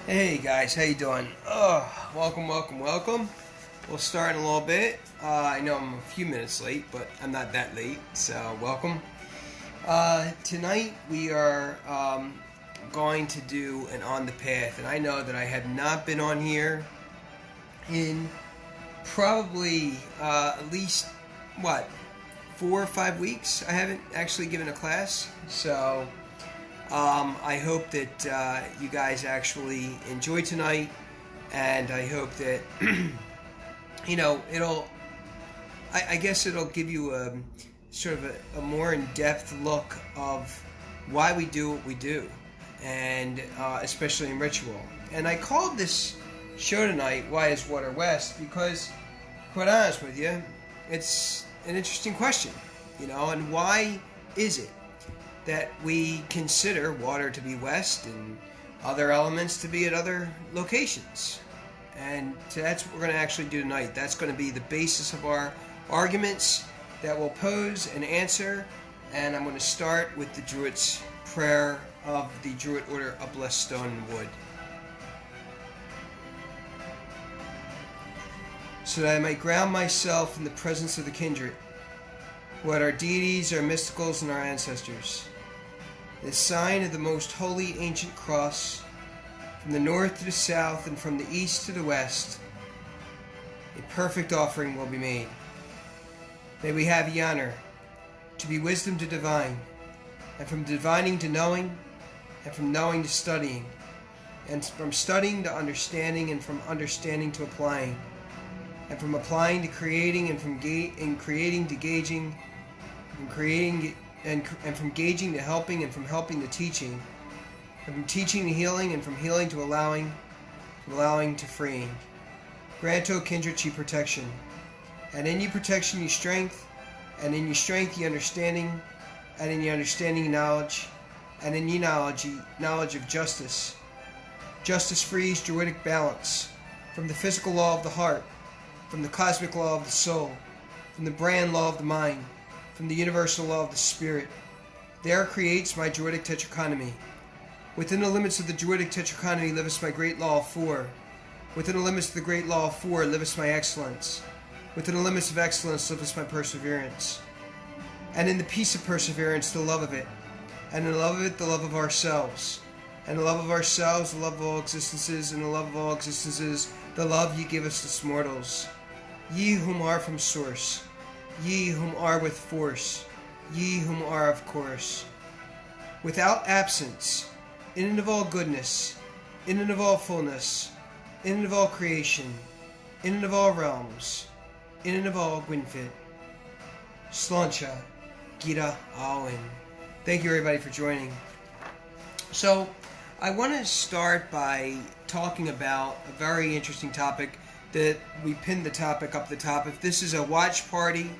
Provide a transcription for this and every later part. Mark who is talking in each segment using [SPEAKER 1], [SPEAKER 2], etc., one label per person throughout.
[SPEAKER 1] Hey guys, how you doing? Welcome. We'll start in a little bit. I know I'm a few minutes late, but I'm not that late, so welcome. Tonight we are going to do an On the Path, and I know that I have not been on here in probably at least, 4 or 5 weeks. I haven't actually given a class, so I hope that you guys actually enjoy tonight, and I hope that I guess it'll give you a sort of a more in-depth look of why we do what we do, and especially in ritual. And I called this show tonight "Why is Water West?" because, quite honest with you, it's an interesting question, and why is it that we consider water to be west and other elements to be at other locations? And so that's what we're going to actually do tonight. That's going to be the basis of our arguments that we'll pose and answer. And I'm going to start with the Druid's prayer of the Druid Order of Blessed Stone and Wood. So that I might ground myself in the presence of the kindred, what our deities, our mysticals, and our ancestors. The sign of the most holy ancient cross, from the north to the south and from the east to the west, a perfect offering will be made. May we have the honor to be wisdom to divine, and from divining to knowing, and from knowing to studying, and from studying to understanding, and from understanding to applying, and from applying to creating, and from creating to gauging, and creating and from gauging to helping, and from helping to teaching, and from teaching to healing, and from healing to allowing to freeing. Grant, O kindred, ye protection, and in ye protection ye strength, and in ye strength ye understanding, and in ye understanding knowledge, and in ye knowledge of justice. Justice frees Druidic balance from the physical law of the heart, from the cosmic law of the soul, from the brand law of the mind, from the universal law of the spirit. There creates my Druidic tetrachonomy. Within the limits of the Druidic tetrachonomy liveth my great law of 4. Within the limits of the great law of 4 liveth my excellence. Within the limits of excellence liveth my perseverance. And in the peace of perseverance, the love of it. And in the love of it, the love of ourselves. And the love of ourselves, the love of all existences. And the love of all existences, the love ye give us as mortals. Ye whom are from source. Ye whom are with force, ye whom are of course. Without absence, in and of all goodness, in and of all fullness, in and of all creation, in and of all realms, in and of all Gwynfit. Slancha, Gita Awin. Thank you everybody for joining. So, I want to start by talking about a very interesting topic that we pinned the topic up the top. If this is a watch party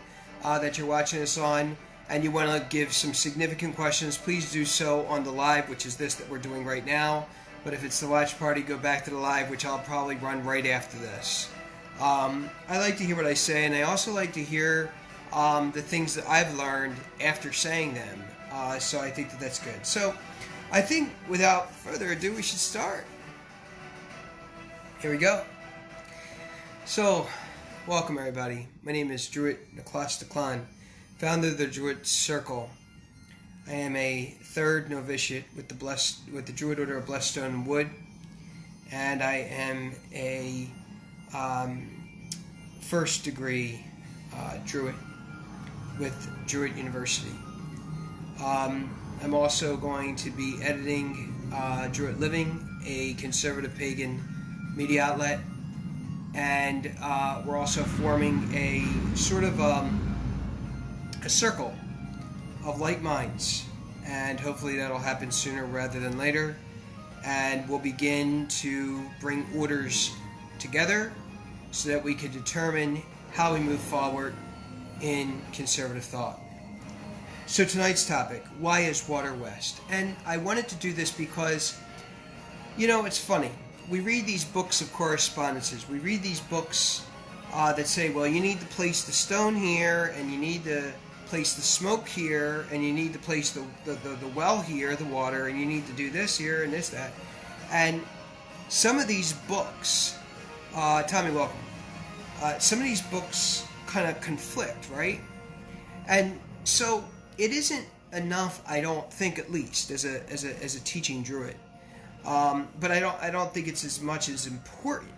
[SPEAKER 1] that you're watching us on, and you want to give some significant questions, please do so on the live, which is this that we're doing right now. But if it's the watch party, go back to the live, which I'll probably run right after this. I like to hear what I say, and I also like to hear the things that I've learned after saying them. So I think that that's good. So I think without further ado, we should start. Here we go. So, welcome everybody. My name is Druid Niklas Deklan, founder of the Druid Circle. I am a third novitiate with the Druid Order of Blessed Stone and Wood, and I am a first degree Druid with Druid University. I'm also going to be editing Druid Living, a conservative pagan media outlet. And we're also forming a sort of a circle of like minds, and hopefully that'll happen sooner rather than later, and we'll begin to bring orders together so that we can determine how we move forward in conservative thought. So tonight's topic, why is water west? And I wanted to do this because, it's funny. We read these books of correspondences. We read these books that say, well, you need to place the stone here, and you need to place the smoke here, and you need to place the well here, the water, and you need to do this here and this, that. And some of these books, Tommy, welcome. Some of these books kind of conflict, right? And so it isn't enough, I don't think, at least as a teaching Druid. But I don't think it's as much as important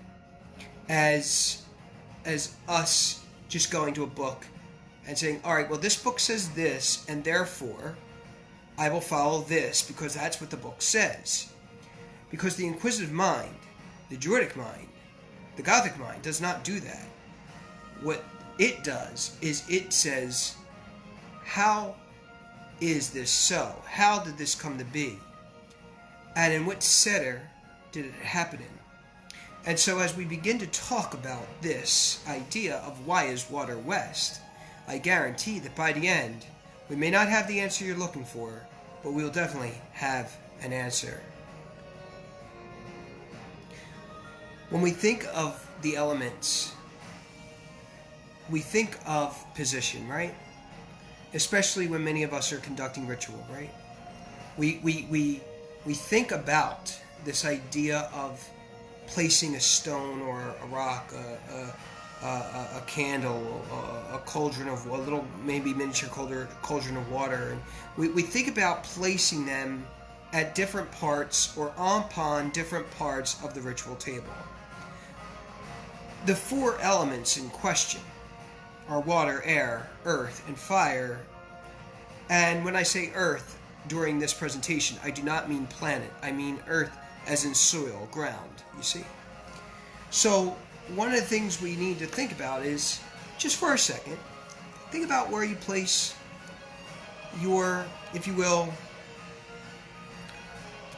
[SPEAKER 1] as us just going to a book and saying, all right, well, this book says this, and therefore I will follow this because that's what the book says. Because the inquisitive mind, the Druidic mind, the Gothic mind does not do that. What it does is it says, how is this so? How did this come to be? And in what setter did it happen in? And so as we begin to talk about this idea of why is water west, I guarantee that by the end, we may not have the answer you're looking for, but we'll definitely have an answer. When we think of the elements, we think of position, right? Especially when many of us are conducting ritual, right? We think about this idea of placing a stone or a rock, a candle, a cauldron of a little, maybe miniature cauldron of water, and we think about placing them at different parts or upon different parts of the ritual table. The four elements in question are water, air, earth, and fire. And when I say earth during this presentation, I do not mean planet. I mean earth as in soil, ground, you see. So one of the things we need to think about is, just for a second, think about where you place your, if you will,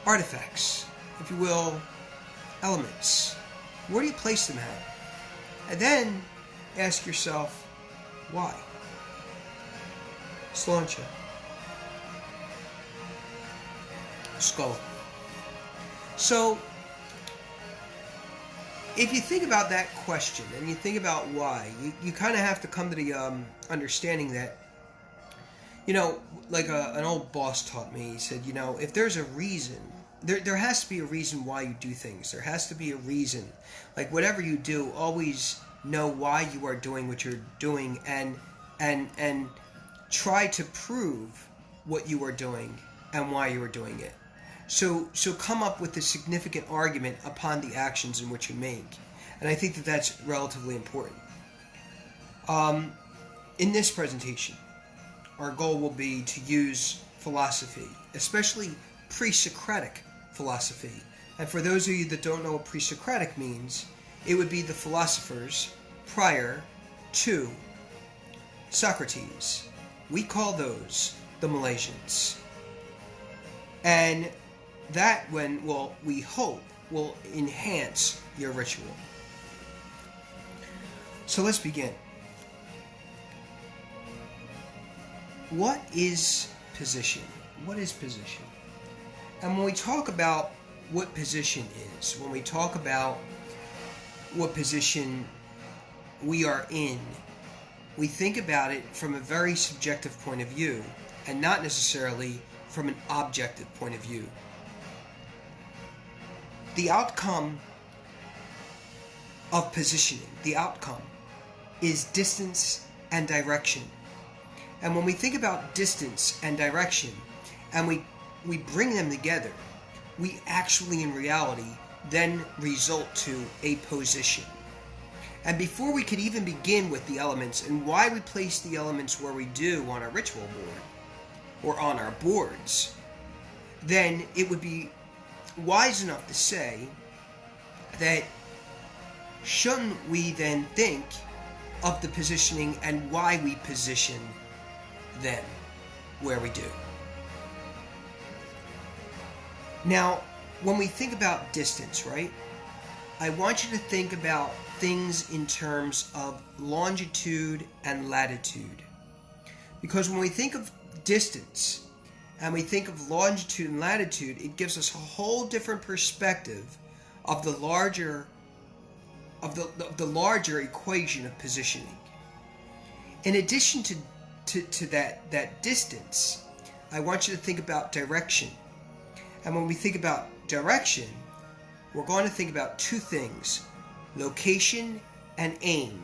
[SPEAKER 1] artifacts, if you will, elements. Where do you place them at? And then ask yourself, why? Sláinte. Skull. So, if you think about that question and you think about why, you kind of have to come to the understanding that, you know, like an old boss taught me. He said, you know, if there's a reason, there has to be a reason why you do things. There has to be a reason. Like whatever you do, always know why you are doing what you're doing, and try to prove what you are doing and why you are doing it. So come up with a significant argument upon the actions in which you make. And I think that that's relatively important. In this presentation, our goal will be to use philosophy, especially pre-Socratic philosophy. And for those of you that don't know what pre-Socratic means, it would be the philosophers prior to Socrates. We call those the Malaysians. And that we hope, will enhance your ritual. So let's begin. What is position? What is position? And when we talk about what position is, when we talk about what position we are in, we think about it from a very subjective point of view and not necessarily from an objective point of view. The outcome of positioning, the outcome, is distance and direction. And when we think about distance and direction, and we bring them together, we actually, in reality, then result to a position. And before we could even begin with the elements and why we place the elements where we do on our ritual board, or on our boards, then it would be wise enough to say that shouldn't we then think of the positioning and why we position them where we do. Now, when we think about distance, right, I want you to think about things in terms of longitude and latitude. Because when we think of distance and we think of longitude and latitude, it gives us a whole different perspective of the larger equation of positioning. In addition to that distance, I want you to think about direction. And when we think about direction, we're going to think about two things: location and aim.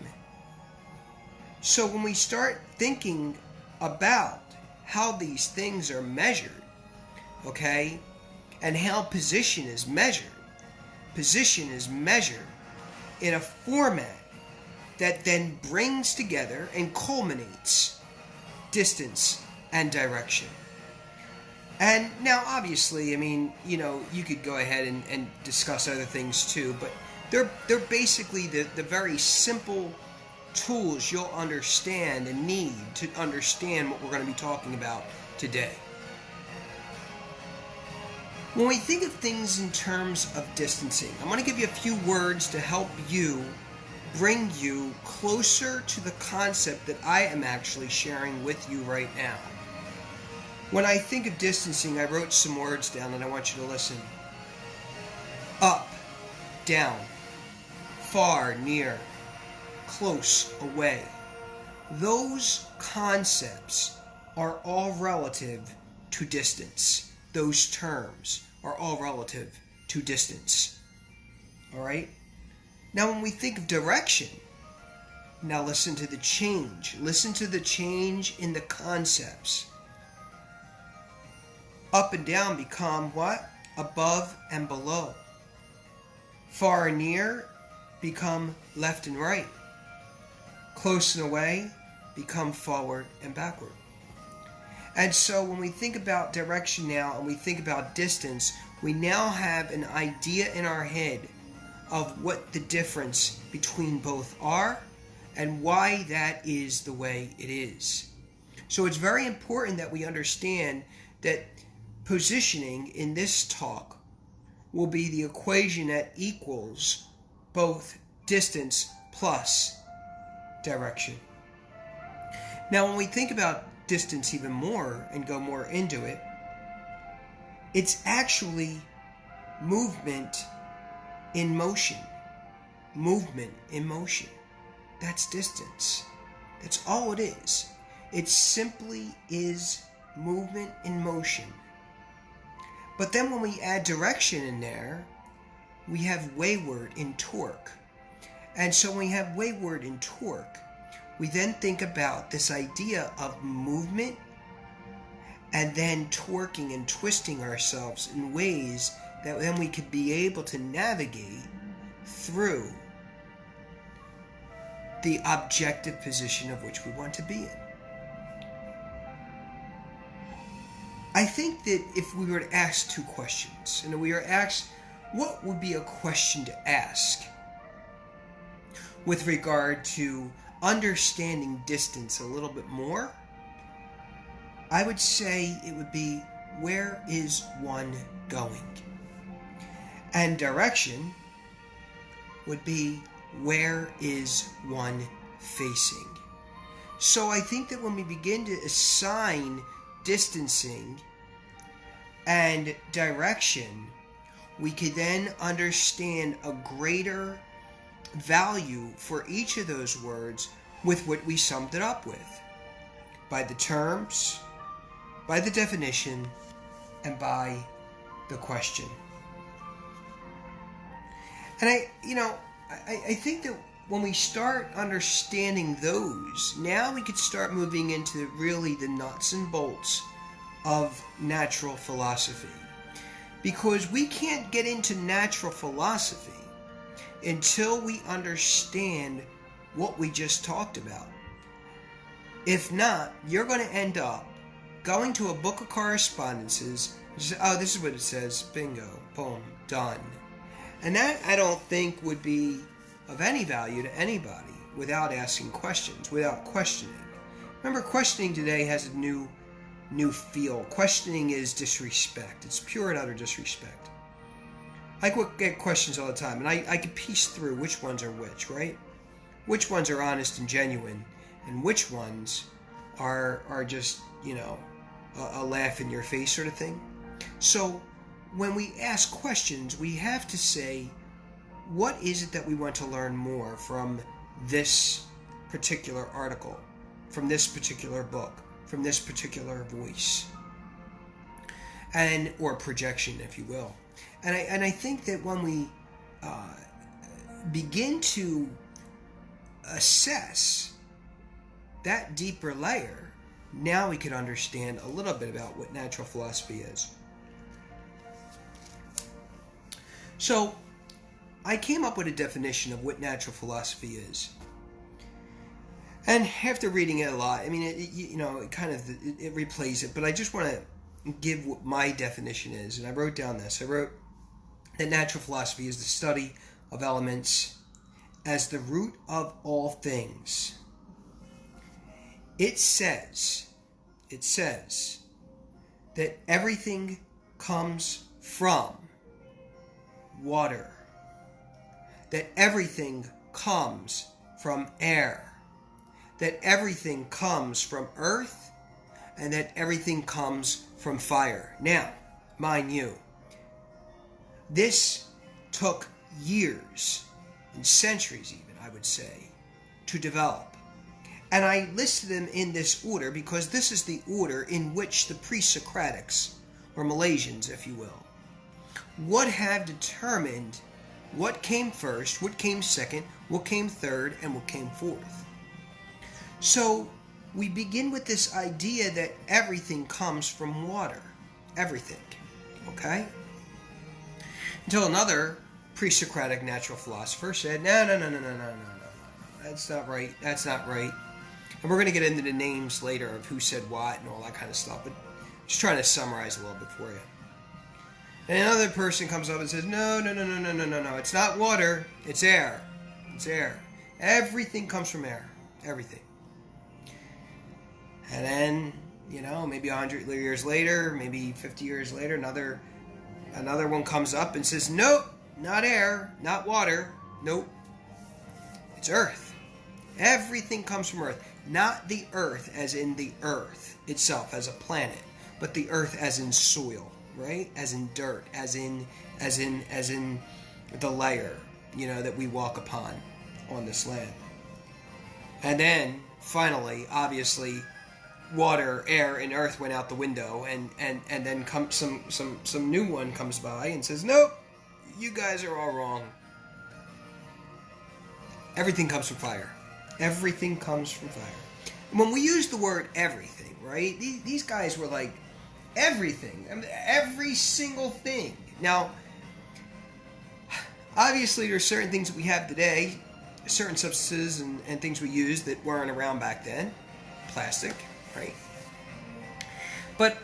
[SPEAKER 1] So when we start thinking about how these things are measured, okay, and how position is measured in a format that then brings together and culminates distance and direction. And now, obviously, I mean, you know, you could go ahead and discuss other things too, but they're basically the very simple tools you'll understand and need to understand what we're going to be talking about today. When we think of things in terms of distancing, I'm going to give you a few words to help you bring you closer to the concept that I am actually sharing with you right now. When I think of distancing, I wrote some words down and I want you to listen. Up, down, far, near, close, away. Those concepts are all relative to distance. Those terms are all relative to distance. All right? Now, when we think of direction, now listen to the change. Listen to the change in the concepts. Up and down become what? Above and below. Far and near become left and right. Close and away become forward and backward. And so when we think about direction now and we think about distance, we now have an idea in our head of what the difference between both are and why that is the way it is. So it's very important that we understand that positioning in this talk will be the equation that equals both distance plus direction. Now, when we think about distance even more and go more into it, it's actually movement in motion. Movement in motion. That's distance. That's all it is. It simply is movement in motion. But then when we add direction in there, we have wayward in torque. And so when we have wayward in torque, we then think about this idea of movement and then torquing and twisting ourselves in ways that then we could be able to navigate through the objective position of which we want to be in. I think that if we were to ask two questions, and we were asked what would be a question to ask with regard to understanding distance a little bit more, I would say it would be, where is one going? And direction would be, where is one facing? So I think that when we begin to assign distancing and direction, we could then understand a greater value for each of those words with what we summed it up with, by the terms, by the definition, and by the question. And I think that when we start understanding those, now we could start moving into really the nuts and bolts of natural philosophy. Because we can't get into natural philosophy until we understand what we just talked about. If not, you're going to end up going to a book of correspondences, oh, this is what it says, bingo, boom, done. And that, I don't think, would be of any value to anybody without asking questions, without questioning. Remember, questioning today has a new feel. Questioning is disrespect. It's pure and utter disrespect. I get questions all the time, and I can piece through which ones are which, right? Which ones are honest and genuine, and which ones are just, a laugh in your face sort of thing. So when we ask questions, we have to say, what is it that we want to learn more from this particular article, from this particular book, from this particular voice, or projection, if you will. And I think that when we begin to assess that deeper layer, now we can understand a little bit about what natural philosophy is. So, I came up with a definition of what natural philosophy is. And after reading it a lot, I mean, it kind of replays it, but I just want to give what my definition is. And I wrote down this. I wrote that natural philosophy is the study of elements as the root of all things. It says that everything comes from water, that everything comes from air, that everything comes from earth, and that everything comes from fire. Now, mind you, this took years and centuries even, I would say, to develop. And I listed them in this order because this is the order in which the pre-Socratics, or Malaysians, if you will, would have determined what came first, what came second, what came third, and what came fourth. So we begin with this idea that everything comes from water. Everything. Okay? Until another pre-Socratic natural philosopher said, no. That's not right. That's not right. And we're going to get into the names later of who said what and all that kind of stuff, but just trying to summarize a little bit for you. And another person comes up and says, no. It's not water. It's air. It's air. Everything comes from air. Everything. And then, maybe 100 years later, maybe 50 years later, another one comes up and says, nope, not air, not water, nope, it's earth. Everything comes from earth. Not the earth as in the earth itself as a planet, but the earth as in soil, right? As in dirt, as in the layer, that we walk upon on this land. And then, finally, obviously, water, air, and earth went out the window, and then some new one comes by and says, nope, you guys are all wrong. Everything comes from fire. Everything comes from fire. And when we use the word everything, right, these guys were like, everything. I mean, every single thing. Now, obviously there's certain things that we have today, certain substances and things we use that weren't around back then. Plastic. Right. But,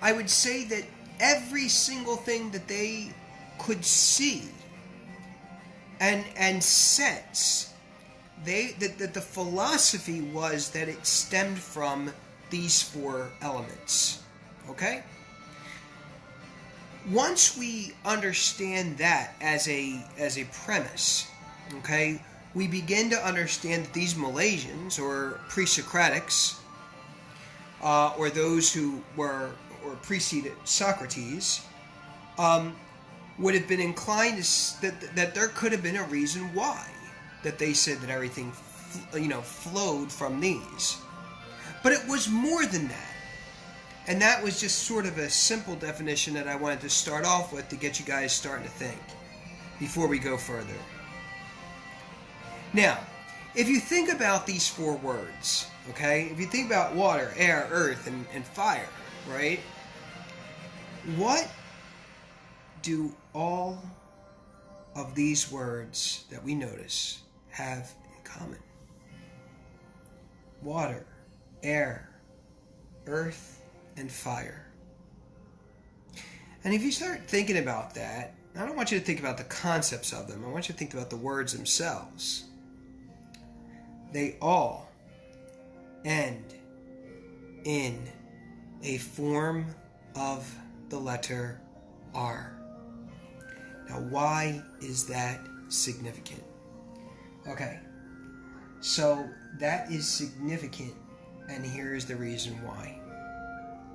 [SPEAKER 1] I would say that every single thing that they could see and sense, that the philosophy was that it stemmed from these four elements. Okay? Once we understand that as a premise, okay, we begin to understand that these Malaysians, or pre-Socratics, or those who were or preceded Socrates, would have been inclined to that there could have been a reason why that they said that everything, flowed from these. But it was more than that. And that was just sort of a simple definition that I wanted to start off with to get you guys starting to think before we go further. Now, if you think about these four words, okay, if you think about water, air, earth, and fire, right, what do all of these words that we notice have in common? Water, air, earth, and fire. And if you start thinking about that, I don't want you to think about the concepts of them. I want you to think about the words themselves. They all end in a form of the letter R. Now, why is that significant? Okay, so that is significant, and here's the reason why.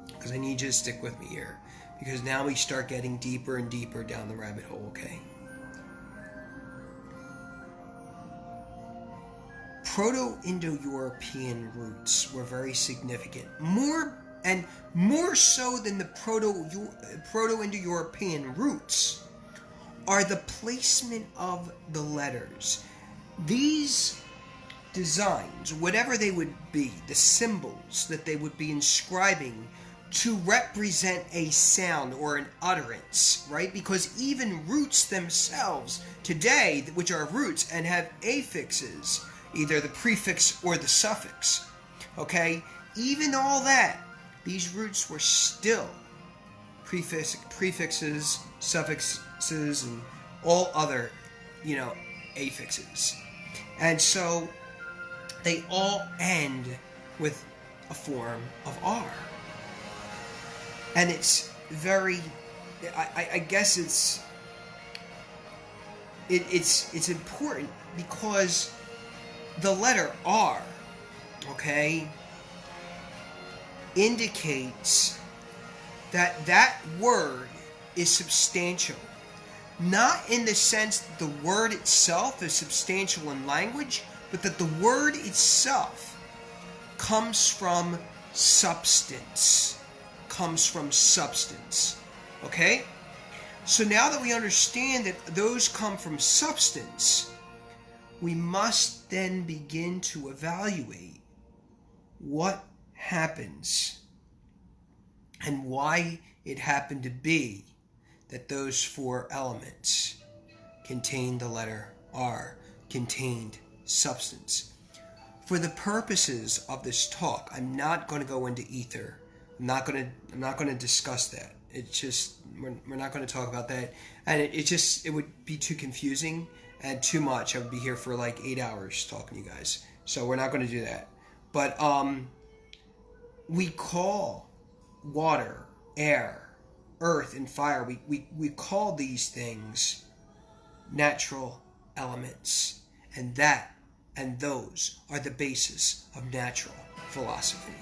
[SPEAKER 1] Because I need you to stick with me here, because now we start getting deeper and deeper down the rabbit hole, okay? Proto-Indo-European roots were very significant. More so than the Proto-Indo-European roots are the placement of the letters. These designs, whatever they would be, the symbols that they would be inscribing to represent a sound or an utterance, right? Because even roots themselves today, which are roots and have affixes, either the prefix or the suffix, okay? Even all that, these roots were still prefixes, suffixes, and all other, affixes. And so they all end with a form of R. And it's very, I guess it's important because the letter R, okay, indicates that that word is substantial. Not in the sense that the word itself is substantial in language, but that the word itself comes from substance. Okay? So now that we understand that those come from substance, we must then begin to evaluate what happens and why it happened to be that those four elements contained the letter R, contained substance. For the purposes of this talk, I'm not going to go into ether. I'm not going to discuss that. It's just we're not going to talk about that, and it would be too confusing and too much. I would be here for like 8 hours talking to you guys. So we're not going to do that. But we call water, air, earth, and fire. We call these things natural elements, and those are the basis of natural philosophy.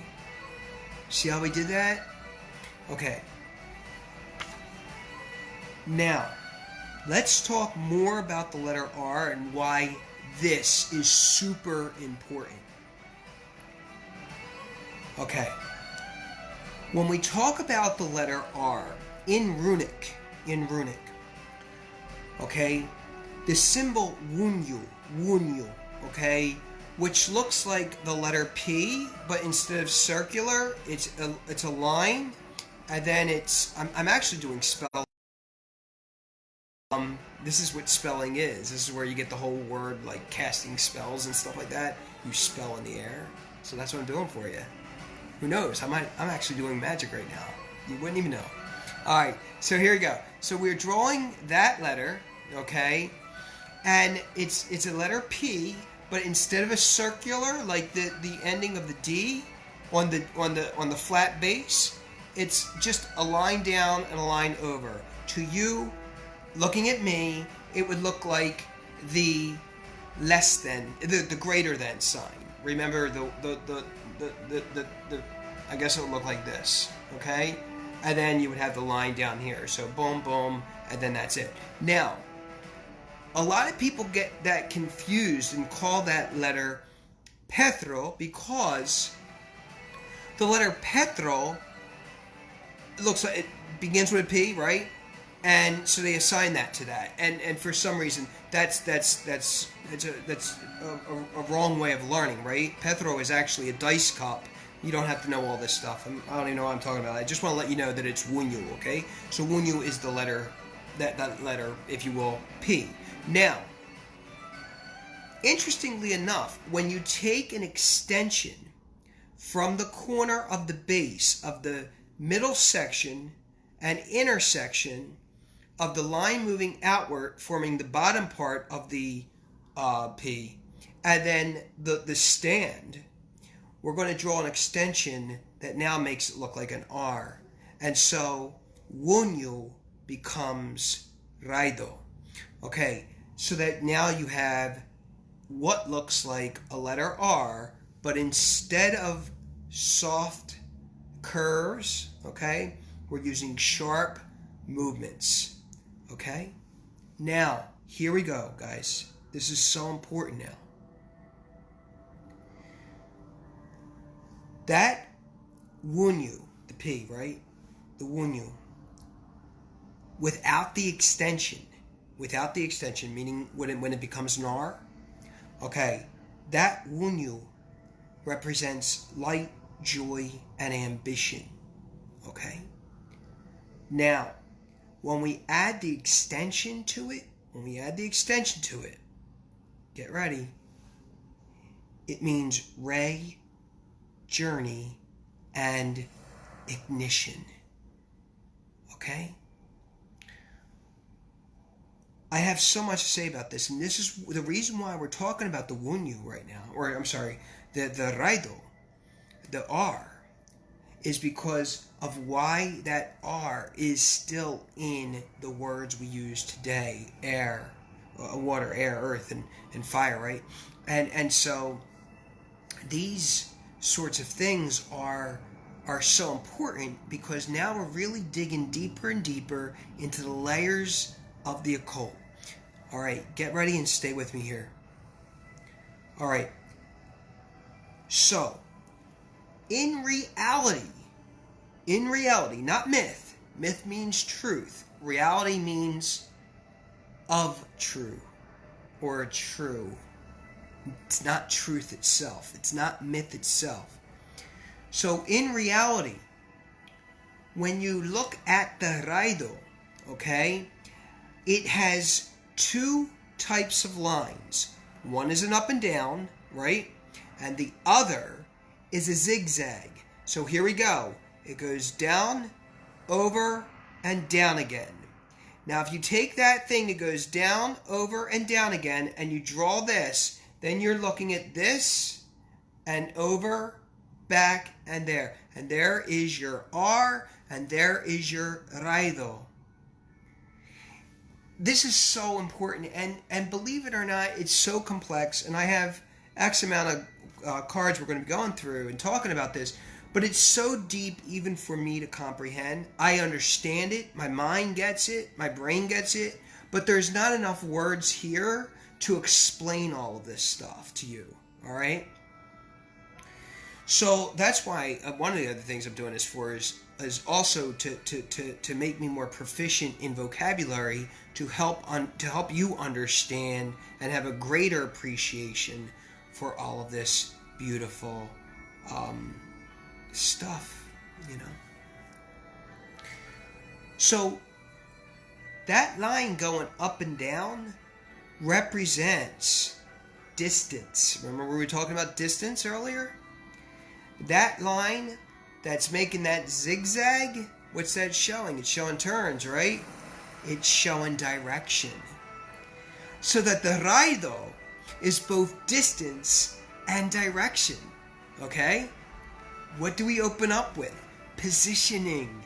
[SPEAKER 1] See how we did that? Okay. Now, let's talk more about the letter R and why this is super important. Okay. When we talk about the letter R in runic, okay, the symbol wunyu, okay, which looks like the letter P, but instead of circular, it's a line, and then I'm actually doing spell. This is what spelling is. This is where you get the whole word, like casting spells and stuff like that. You spell in the air. So that's what I'm doing for you. Who knows? I'm actually doing magic right now. You wouldn't even know. All right. So here we go. So we're drawing that letter, okay, and it's a letter P. But instead of a circular, like the ending of the D on the flat base, it's just a line down and a line over. To you, looking at me, it would look like the less than, the greater than sign. Remember the I guess it would look like this, okay? And then you would have the line down here. So boom, boom, and then that's it. Now, a lot of people get that confused and call that letter Petro because the letter Petro looks like it begins with a P, right? And so they assign that to that. And for some reason that's a wrong way of learning, right? Petro is actually a dice cup. You don't have to know all this stuff. I don't even know what I'm talking about. I just want to let you know that it's Wunyu, okay? So Wunyu is the letter, that letter, if you will, P. Now, interestingly enough, when you take an extension from the corner of the base of the middle section and intersection of the line moving outward, forming the bottom part of the P, and then the stand, we're going to draw an extension that now makes it look like an R. And so, Wunyu becomes Raido. Okay, so that now you have what looks like a letter R, but instead of soft curves, okay, we're using sharp movements, okay? Now, here we go, guys. This is so important now. That Wunyu, the P, right? The Wunyu, without the extension, without the extension, meaning when it becomes an R, okay, that wunyu represents light, joy, and ambition. Okay? Now, when we add the extension to it, get ready. It means ray, journey, and ignition. Okay? I have so much to say about this, and this is the reason why we're talking about the wunyu right now, or I'm sorry, the raido, the R, is because of why that R is still in the words we use today: air, water, air, earth, and fire, right? And so these sorts of things are so important because now we're really digging deeper and deeper into the layers of the occult. All right, get ready and stay with me here. All right. So, in reality, not myth. Myth means truth. Reality means of true or true. It's not truth itself. It's not myth itself. So in reality, when you look at the raido, okay, it has two types of lines. One is an up and down, right? And the other is a zigzag. So here we go. It goes down, over, and down again. Now if you take that thing that goes down, over, and down again, and you draw this, then you're looking at this, and over, back, and there. And there is your R, and there is your raido. This is so important, and believe it or not, it's so complex, and I have X amount of cards we're going to be going through and talking about this, but it's so deep even for me to comprehend. I understand it, my mind gets it, my brain gets it, but there's not enough words here to explain all of this stuff to you, all right? So that's why one of the other things I'm doing this for is also to make me more proficient in vocabulary to help you understand and have a greater appreciation for all of this beautiful stuff, you know. So that line going up and down represents distance. Remember we were talking about distance earlier? That line that's making that zigzag, what's that showing? It's showing turns, right? It's showing direction. So that the raido is both distance and direction. Okay? What do we open up with? Positioning.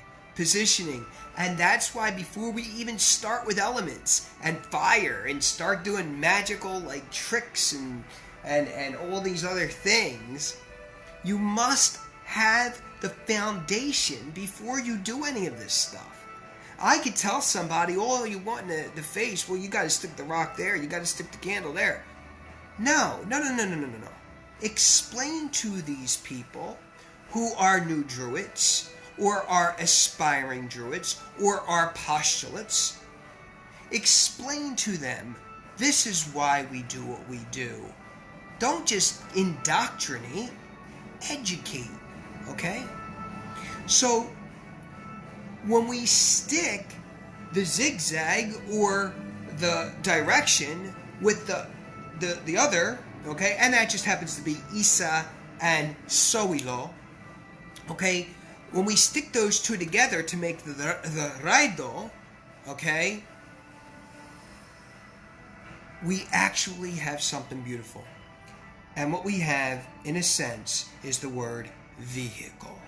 [SPEAKER 1] And that's why before we even start with elements and fire and start doing magical like tricks and all these other things, you must have the foundation before you do any of this stuff. I could tell somebody, oh, you want in the face, well, you got to stick the rock there, you got to stick the candle there. No. Explain to these people who are new druids, or are aspiring druids, or are postulates. Explain to them, this is why we do what we do. Don't just indoctrinate, educate, okay? So when we stick the zigzag or the direction with the other, okay, and that just happens to be Isa and Soilo, okay, when we stick those two together to make the raido, okay, we actually have something beautiful. And what we have, in a sense, is the word vehicle.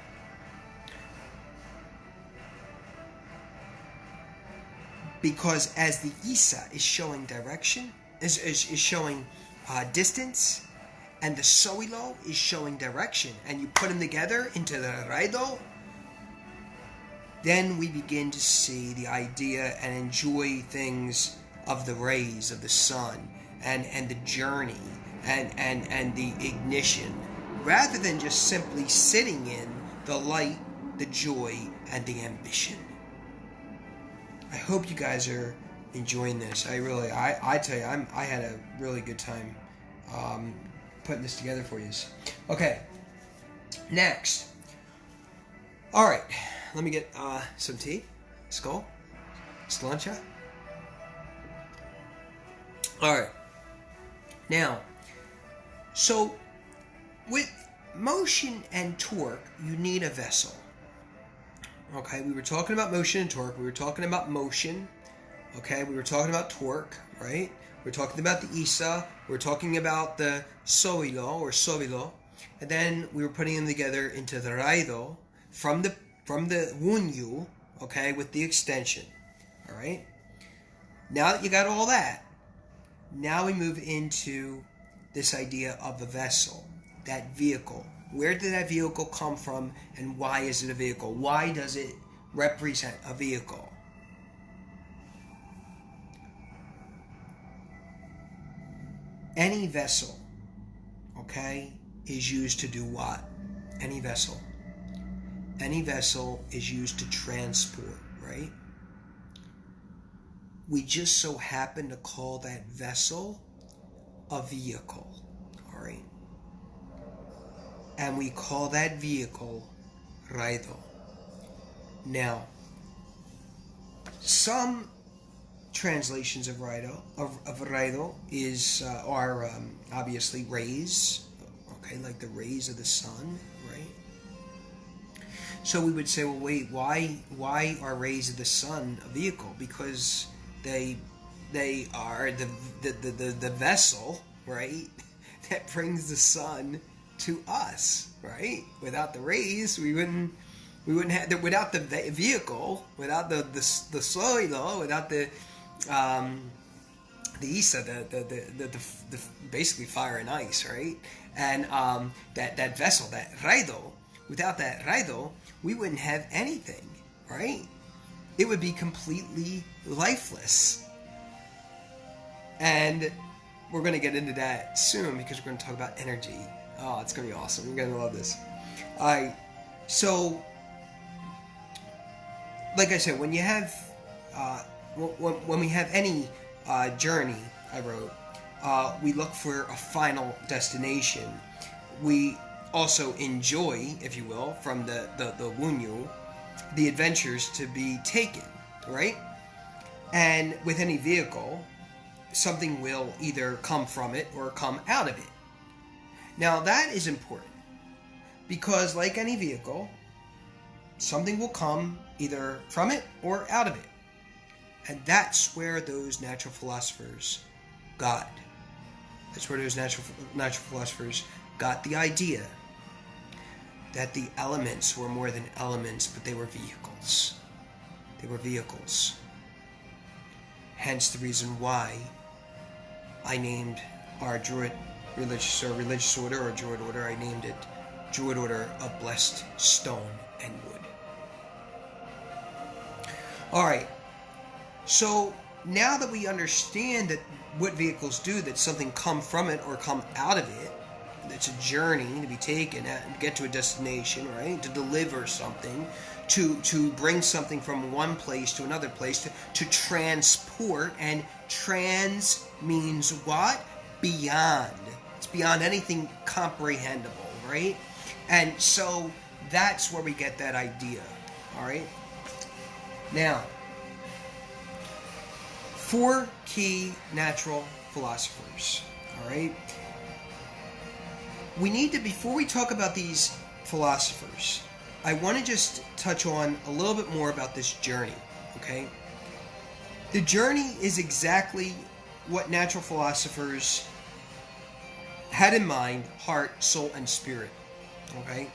[SPEAKER 1] Because as the Isa is showing direction, is showing distance, and the Soilo is showing direction, and you put them together into the raido, then we begin to see the idea and enjoy things of the rays of the sun and the journey and the ignition, rather than just simply sitting in the light, the joy, and the ambition. I hope you guys are enjoying this. I tell you, I had a really good time putting this together for you. Okay, next. All right, let me get some tea. Skull. Slancha. All right. Now, so with motion and torque, you need a vessel. Okay, we were talking about motion and torque. We were talking about motion. Okay, we were talking about torque, right? We were talking about the Isa. We were talking about the Sovilo or Sovilo. And then we were putting them together into the Raido from the Wunyu, okay, with the extension. All right? Now that you got all that, now we move into this idea of a vessel, that vehicle. Where did that vehicle come from, and why is it a vehicle? Why does it represent a vehicle? Any vessel, okay, is used to do what? Any vessel. Any vessel is used to transport, right? We just so happen to call that vessel a vehicle, all right? And we call that vehicle Raido. Now, some translations of Raido are obviously rays, okay, like the rays of the sun, right? So we would say, well, wait, why are rays of the sun a vehicle? Because they are the vessel, right, that brings the sun to us, right? Without the rays, we wouldn't have, without the vehicle, without the soil, without the Isa, the basically fire and ice, right? And that vessel, that Raido, without that Raido, we wouldn't have anything, right? It would be completely lifeless. And we're going to get into that soon because we're going to talk about energy. Oh, it's going to be awesome. You're going to love this. All right. So, like I said, when you have, when we have any journey, I wrote, we look for a final destination. We also enjoy, if you will, from the Wunyu, the adventures to be taken, right? And with any vehicle, something will either come from it or come out of it. Now that is important because, like any vehicle, something will come either from it or out of it. And that's where those natural philosophers got. That's where those natural philosophers got the idea that the elements were more than elements, but they were vehicles. They were vehicles. Hence the reason why I named our Druid religious order, or Druid order, I named it Druid Order of Blessed Stone and Wood. Alright, so now that we understand that what vehicles do, that something come from it or come out of it, it's a journey to be taken and get to a destination, right? To deliver something, to bring something from one place to another place, to transport. And trans means what? Beyond. It's beyond anything comprehensible, right? And so that's where we get that idea, all right? Now, 4 key natural philosophers, all right? We need to, before we talk about these philosophers, I want to just touch on a little bit more about this journey, okay? The journey is exactly what natural philosophers had in mind: heart, soul, and spirit, okay?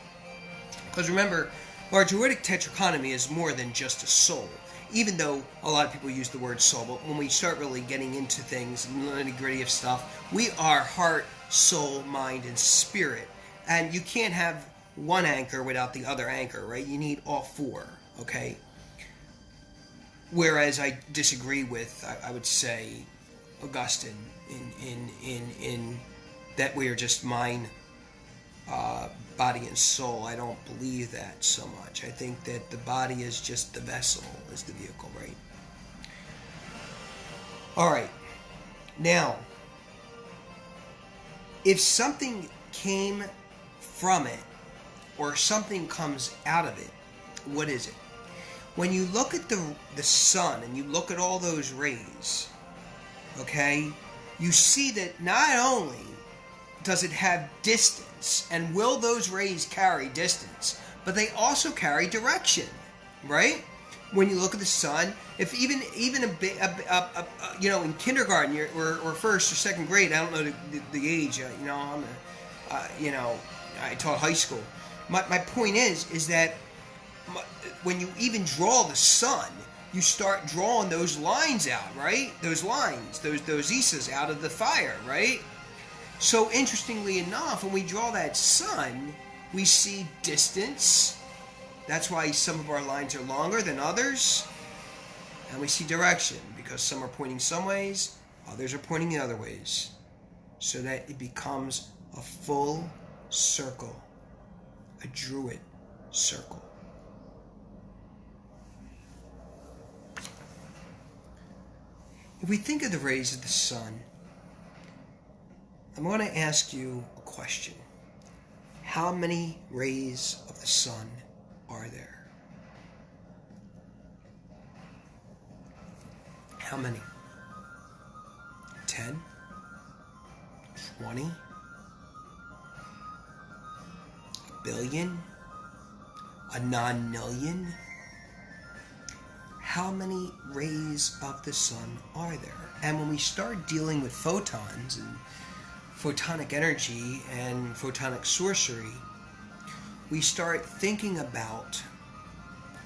[SPEAKER 1] Because remember, our Druidic tetrachronomy is more than just a soul, even though a lot of people use the word soul, but when we start really getting into things, the nitty-gritty of stuff, we are heart, soul, mind, and spirit. And you can't have one anchor without the other anchor, right? You need all 4, okay? Whereas I disagree with, I would say, Augustine in that we are just mind, body, and soul. I don't believe that so much. I think that the body is just the vessel, is the vehicle, right? All right. Now, if something came from it, or something comes out of it, what is it? When you look at the sun and you look at all those rays, okay, you see that not only does it have distance, and will those rays carry distance, but they also carry direction, right? When you look at the sun, if even you know, in kindergarten or first or second grade, I don't know the age, you know, you know, I taught high school. My point is that when you even draw the sun, you start drawing those lines out, right? Those lines, those isas out of the fire, right? So interestingly enough, when we draw that sun, we see distance. That's why some of our lines are longer than others. And we see direction, because some are pointing some ways, others are pointing the other ways. So that it becomes a full circle, a Druid circle. If we think of the rays of the sun, I'm going to ask you a question. How many rays of the sun are there? How many? 10? 20? A billion? A non-million? How many rays of the sun are there? And when we start dealing with photons and photonic energy and photonic sorcery, we start thinking about,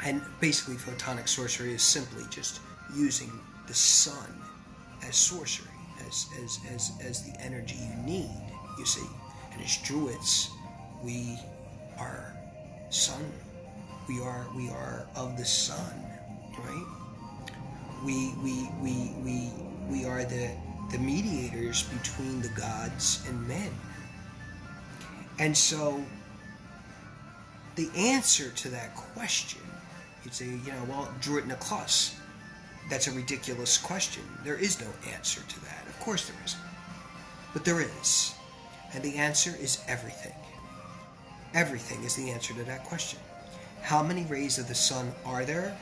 [SPEAKER 1] and basically photonic sorcery is simply just using the sun as sorcery, as the energy you need, you see. And as Druids, we are sun. We are of the sun, right? We are the mediators between the gods and men. And so the answer to that question, you'd say, you know, well, Druid Nicholas, that's a ridiculous question. There is no answer to that. Of course there isn't. But there is. And the answer is everything. Everything is the answer to that question. How many rays of the sun are there?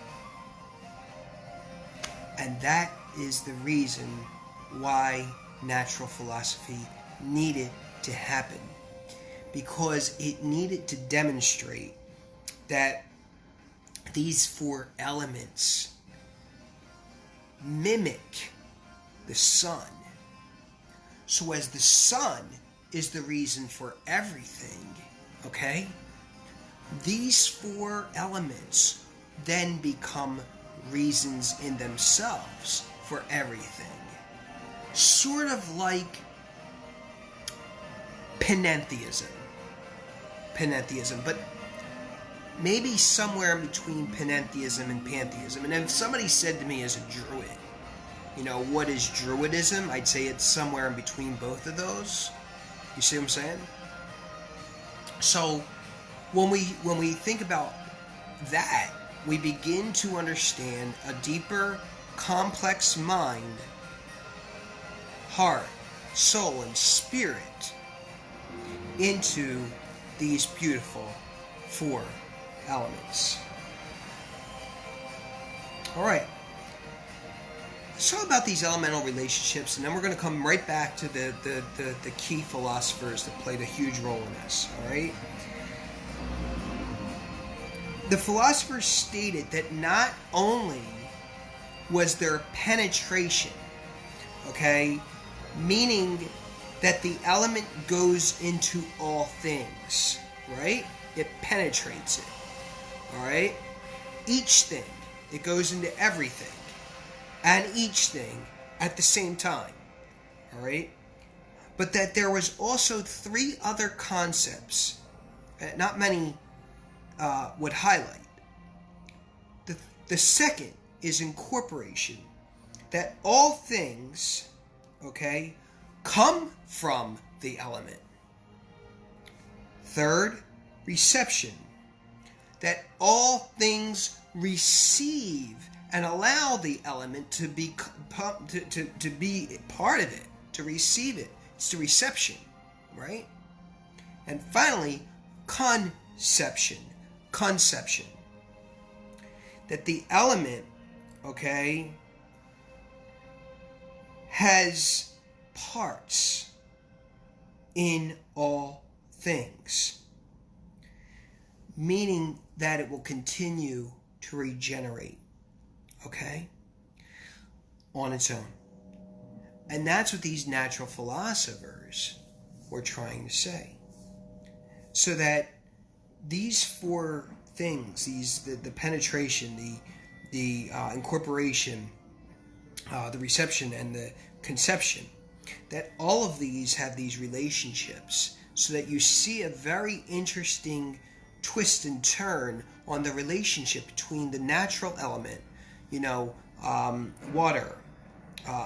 [SPEAKER 1] And that is the reason why natural philosophy needed to happen. Because it needed to demonstrate that these four elements mimic the sun. So as the sun is the reason for everything, okay, these four elements then become reasons in themselves for everything. Sort of like panentheism, but maybe somewhere in between panentheism and pantheism. And if somebody said to me as a Druid, you know, what is Druidism? I'd say it's somewhere in between both of those. You see what I'm saying? So when we think about that, we begin to understand a deeper, complex mind, heart, soul, and spirit into these beautiful four elements. All right. So about these elemental relationships, and then we're going to come right back to the key philosophers that played a huge role in this. All right. The philosophers stated that not only was there penetration, okay, meaning that the element goes into all things, right? It penetrates it, all right? Each thing, it goes into everything, and each thing at the same time, all right? But that there was also three other concepts, not many would highlight. The second is incorporation, that all things, okay, come from the element. Third, reception, that all things receive and allow the element to be to be part of it, to receive it. It's the reception, right? And finally, conception. Conception. That the element, okay, has parts in all things, meaning that it will continue to regenerate, okay, on its own. And that's what these natural philosophers were trying to say. So that these four things, the penetration, the incorporation, the reception, and the conception, that all of these have these relationships, so that you see a very interesting twist and turn on the relationship between the natural element, water,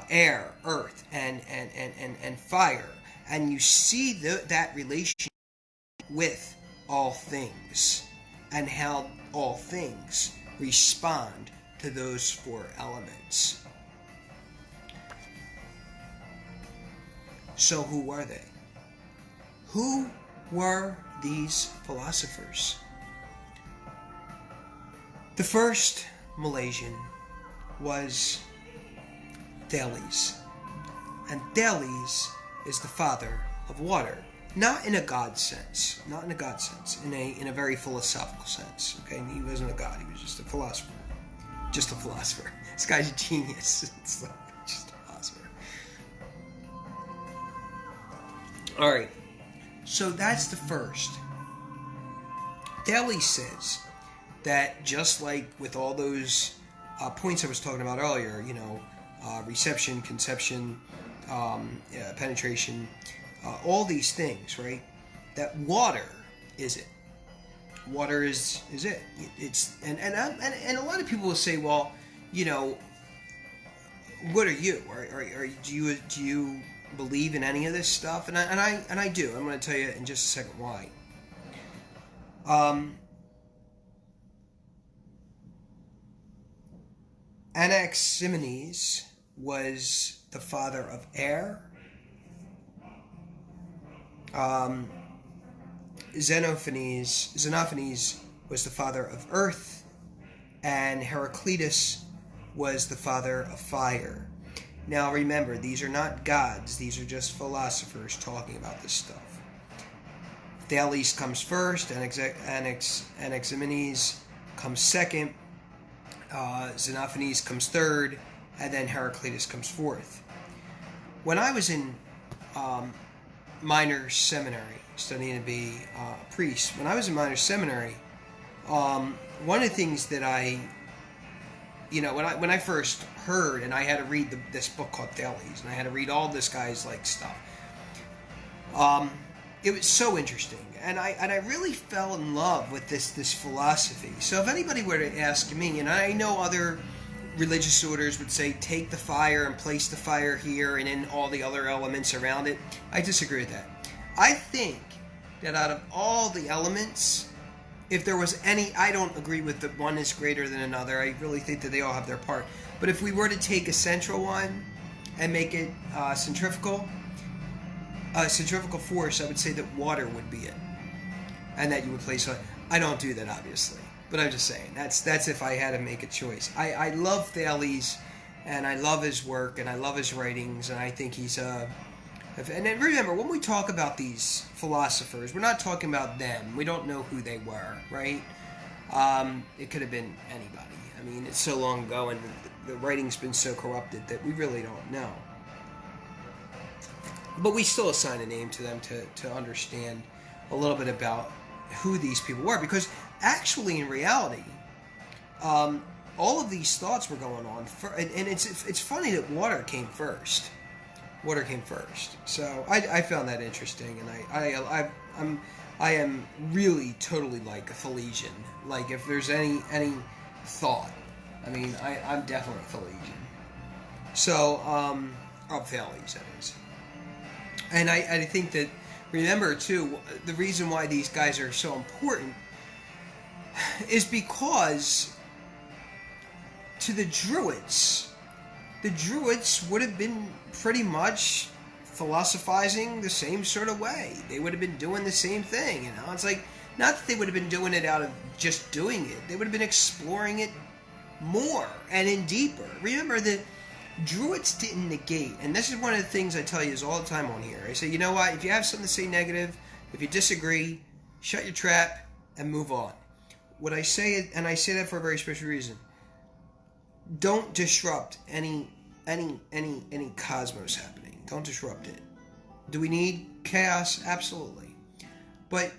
[SPEAKER 1] air, earth, and fire, and you see that relationship with all things, and how all things respond to those four elements. So who were they? Who were these philosophers? The first Malaysian was Thales. And Thales is the father of water. Not in a God sense. Not in a God sense. In a very philosophical sense. Okay? He wasn't a god. He was just a philosopher. Just a philosopher. This guy's a genius. It's like just a philosopher. Alright. So that's the first. Thales says that just like with all those points I was talking about earlier, reception, conception, penetration, all these things, right? That water is it. Water is it. It's and a lot of people will say, well, what are you? Do you believe in any of this stuff? And I do. I'm going to tell you in just a second why. Anaximenes was the father of air. Xenophanes was the father of earth, and Heraclitus was the father of fire. Now remember, these are not gods, these are just philosophers talking about this stuff. Thales comes first, Anaximenes comes second, Xenophanes comes third, and then Heraclitus comes fourth. When I was in minor seminary, studying to be a priest, when I was in minor seminary, one of the things that when I first heard, and I had to read this book called Thales, and I had to read all this guy's stuff. It was so interesting, and I really fell in love with this philosophy. So if anybody were to ask me, and I know other religious orders would say take the fire and place the fire here, and then all the other elements around it, I disagree with that. I think that out of all the elements, if there was any, I don't agree with the one is greater than another. I really think that they all have their part. But if we were to take a central one and make it centrifugal force, I would say that water would be it, and that you would place it. I don't do that, obviously, but I'm just saying that's if I had to make a choice. I love Thales, and I love his work, and I love his writings, and I think he's and then remember, when we talk about these philosophers, we're not talking about them. We don't know who they were, right? It could have been anybody. I mean, it's so long ago, and the writing's been so corrupted that we really don't know. But we still assign a name to them to understand a little bit about who these people were. Because actually, in reality, all of these thoughts were going on. And it's funny that water came first. Water came first. So I found that interesting. And I am really totally like a Thalesian. Like, if there's any thought, I mean, I'm definitely a Thalesian. So, of Thales, that is. And I think that, remember, too, the reason why these guys are so important is because to the Druids. The Druids would have been pretty much philosophizing the same sort of way. They would have been doing the same thing, you know? It's like, not that they would have been doing it out of just doing it. They would have been exploring it more and in deeper. Remember, the Druids didn't negate, and this is one of the things I tell you is all the time on here. I say, you know what? If you have something to say negative, if you disagree, shut your trap and move on. What I say, and I say that for a very special reason, don't disrupt any cosmos happening. Don't disrupt it. Do we need chaos? Absolutely. But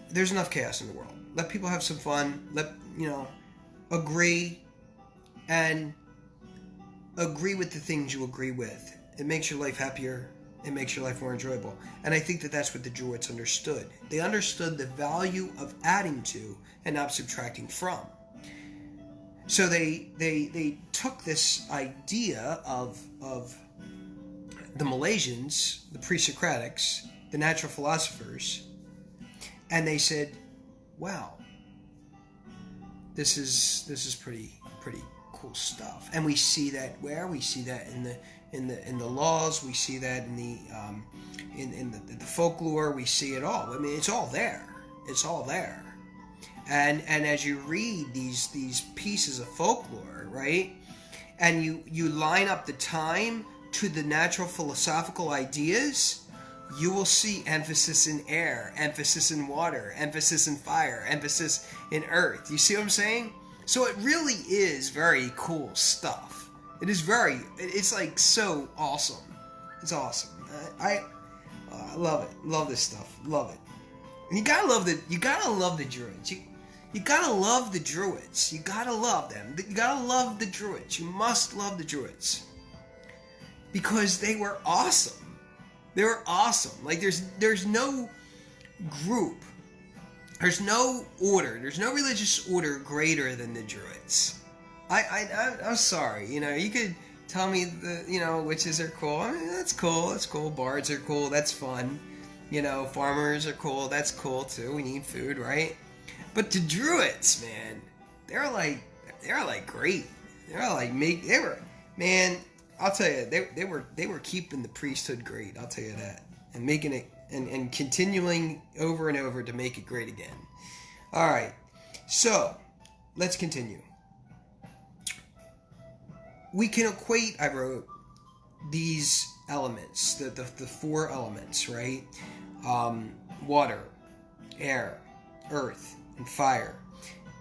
[SPEAKER 1] there's enough chaos in the world. Let people have some fun. Let, agree and agree with the things you agree with. It makes your life happier. It makes your life more enjoyable. And I think that that's what the Druids understood. They understood the value of adding to and not subtracting from. So they took this idea of the Malaysians, the pre-Socratics, the natural philosophers, and they said, wow, this is pretty cool stuff. And we see that where? We see that in the laws, we see that in the folklore, we see it all. I mean, it's all there. It's all there. And as you read these pieces of folklore, right, and you line up the time to the natural philosophical ideas, you will see emphasis in air, emphasis in water, emphasis in fire, emphasis in earth. You see what I'm saying? So it really is very cool stuff. It's like so awesome. It's awesome. I love it. Love this stuff. Love it. And you gotta love the Druids. You gotta love the Druids. You gotta love them. You gotta love the Druids. You must love the Druids. Because they were awesome. They were awesome. Like there's no group, there's no order, there's no religious order greater than the Druids. I'm sorry, you could tell me witches are cool. I mean, that's cool. Bards are cool. That's fun. Farmers are cool. That's cool too. We need food, right? But the Druids, man, they're like great. Man, I'll tell you, they were keeping the priesthood great. I'll tell you that, and making it and continuing over and over to make it great again. All right, so let's continue. We can equate, I wrote, these elements, the four elements, right? Water, air, earth, and fire,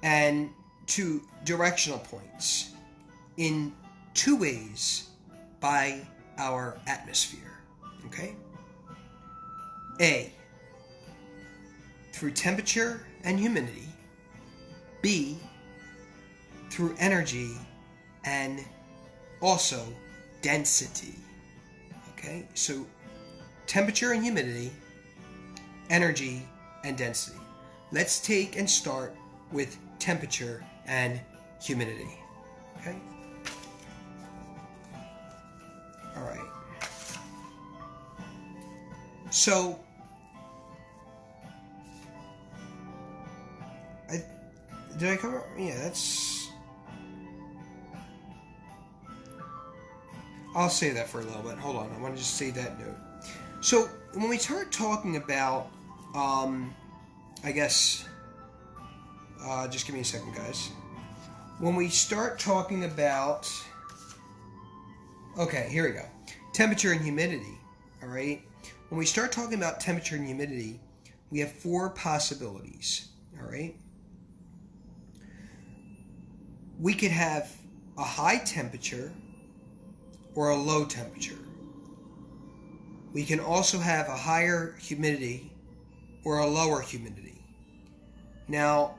[SPEAKER 1] and to directional points in two ways by our atmosphere. Okay? A, through temperature and humidity. B, through energy and also density. Okay? So temperature and humidity, energy and density. Let's take and start with temperature and humidity. Okay? All right. So, did I cover? Yeah, that's. I'll say that for a little bit. Hold on, I want to just say that note. So, when we start talking about, I guess, just give me a second, guys. When we start talking about, okay, here we go. Temperature and humidity, all right? When we start talking about temperature and humidity, we have four possibilities, all right? We could have a high temperature or a low temperature. We can also have a higher humidity or a lower humidity. Now,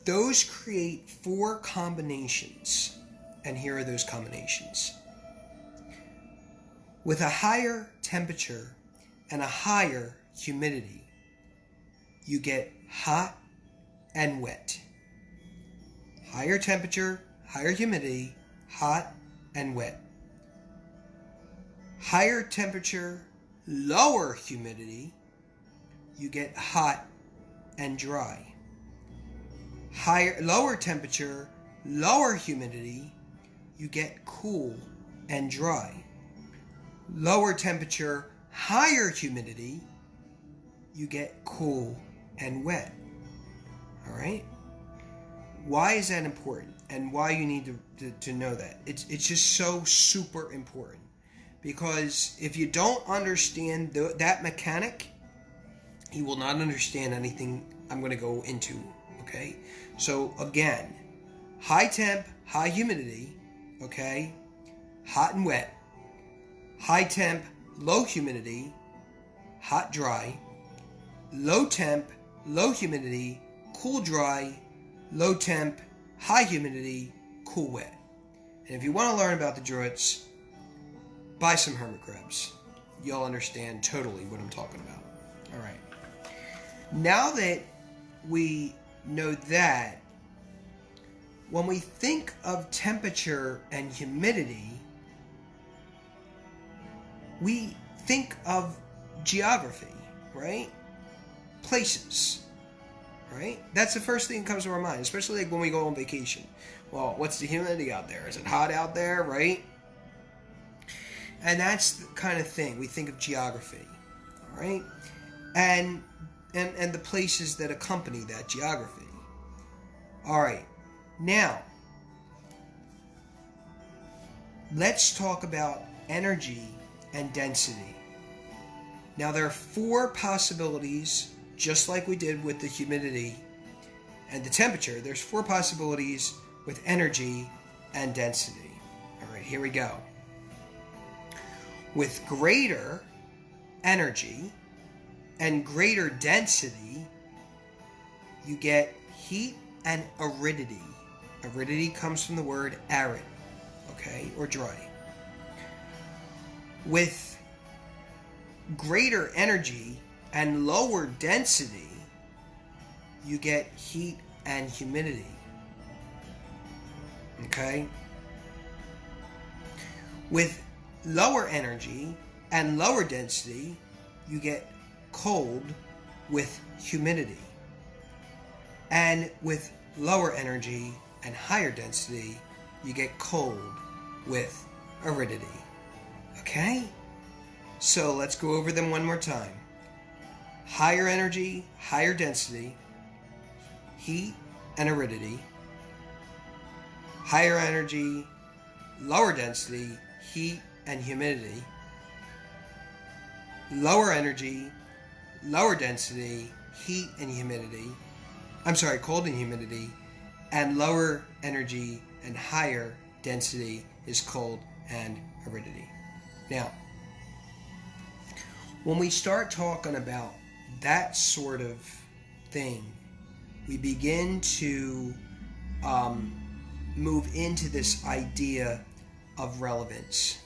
[SPEAKER 1] those create four combinations, and here are those combinations. With a higher temperature and a higher humidity, you get hot and wet. Higher temperature, higher humidity, hot and wet. Higher temperature, lower humidity, you get hot and dry. Lower temperature, lower humidity, you get cool and dry. Lower temperature, higher humidity, you get cool and wet. All right? Why is that important? And why you need to know that? It's just so super important. Because if you don't understand that mechanic, you will not understand anything I'm going to go into. Okay? So again, high temp, high humidity, okay? Hot and wet. High temp, low humidity, hot, dry. Low temp, low humidity, cool, dry. Low temp, high humidity, cool, wet. And if you want to learn about the Druids, buy some hermit crabs. You'll understand totally what I'm talking about. All right. Now that we know that, when we think of temperature and humidity, we think of geography, right? Places. Right? That's the first thing that comes to our mind, especially like when we go on vacation. Well, what's the humidity out there? Is it hot out there, right? And that's the kind of thing. We think of geography, all right? And the places that accompany that geography. All right. Now, let's talk about energy and density. Now, there are 4 possibilities. Just like we did with the humidity and the temperature, there's 4 possibilities with energy and density. All right, here we go. With greater energy and greater density, you get heat and aridity. Aridity comes from the word arid, okay, or dry. With greater energy and lower density, you get heat and humidity. Okay? With lower energy and lower density, you get cold with humidity. And with lower energy and higher density, you get cold with aridity. Okay? So let's go over them one more time. Higher energy, higher density, heat and aridity. Higher energy, lower density, heat and humidity. Lower energy, lower density, heat and humidity. Cold and humidity. And lower energy and higher density is cold and aridity. Now, when we start talking about that sort of thing, we begin to move into this idea of relevance.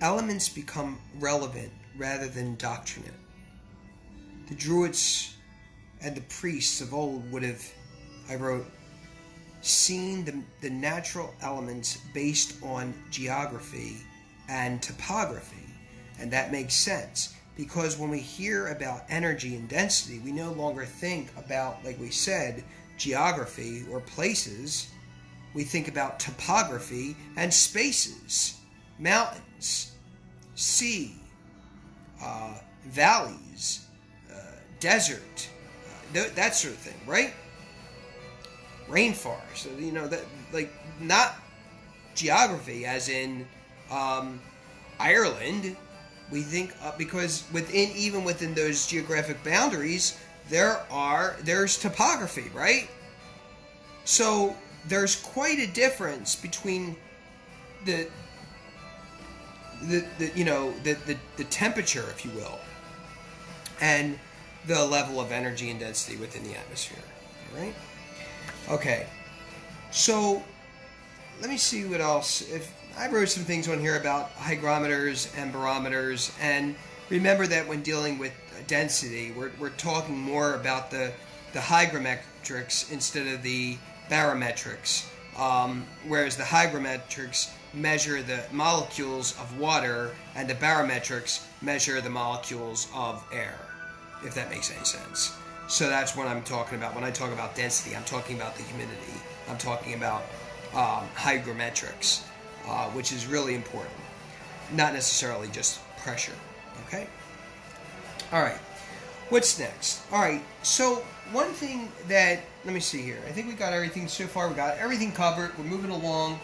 [SPEAKER 1] Elements become relevant rather than doctrinate. The Druids and the priests of old would have, I wrote, seen the natural elements based on geography and topography. And that makes sense, because when we hear about energy and density, we no longer think about, like we said, geography or places. We think about topography and spaces, mountains, sea, valleys, desert, that sort of thing, right? Rainforest, that, like, not geography as in Ireland. We think because even within those geographic boundaries, there's topography, right? So there's quite a difference between the temperature, if you will, and the level of energy and density within the atmosphere. All right? Okay. So let me see what else. If I wrote some things on here about hygrometers and barometers, and remember that when dealing with density, we're talking more about the hygrometrics instead of the barometrics, whereas the hygrometrics measure the molecules of water and the barometrics measure the molecules of air, if that makes any sense. So that's what I'm talking about. When I talk about density, I'm talking about the humidity. I'm talking about hygrometrics, which is really important. Not necessarily just pressure. Okay? All right. What's next? All right. So one thing that, let me see here. I think we got everything so far. We got everything covered. We're moving along.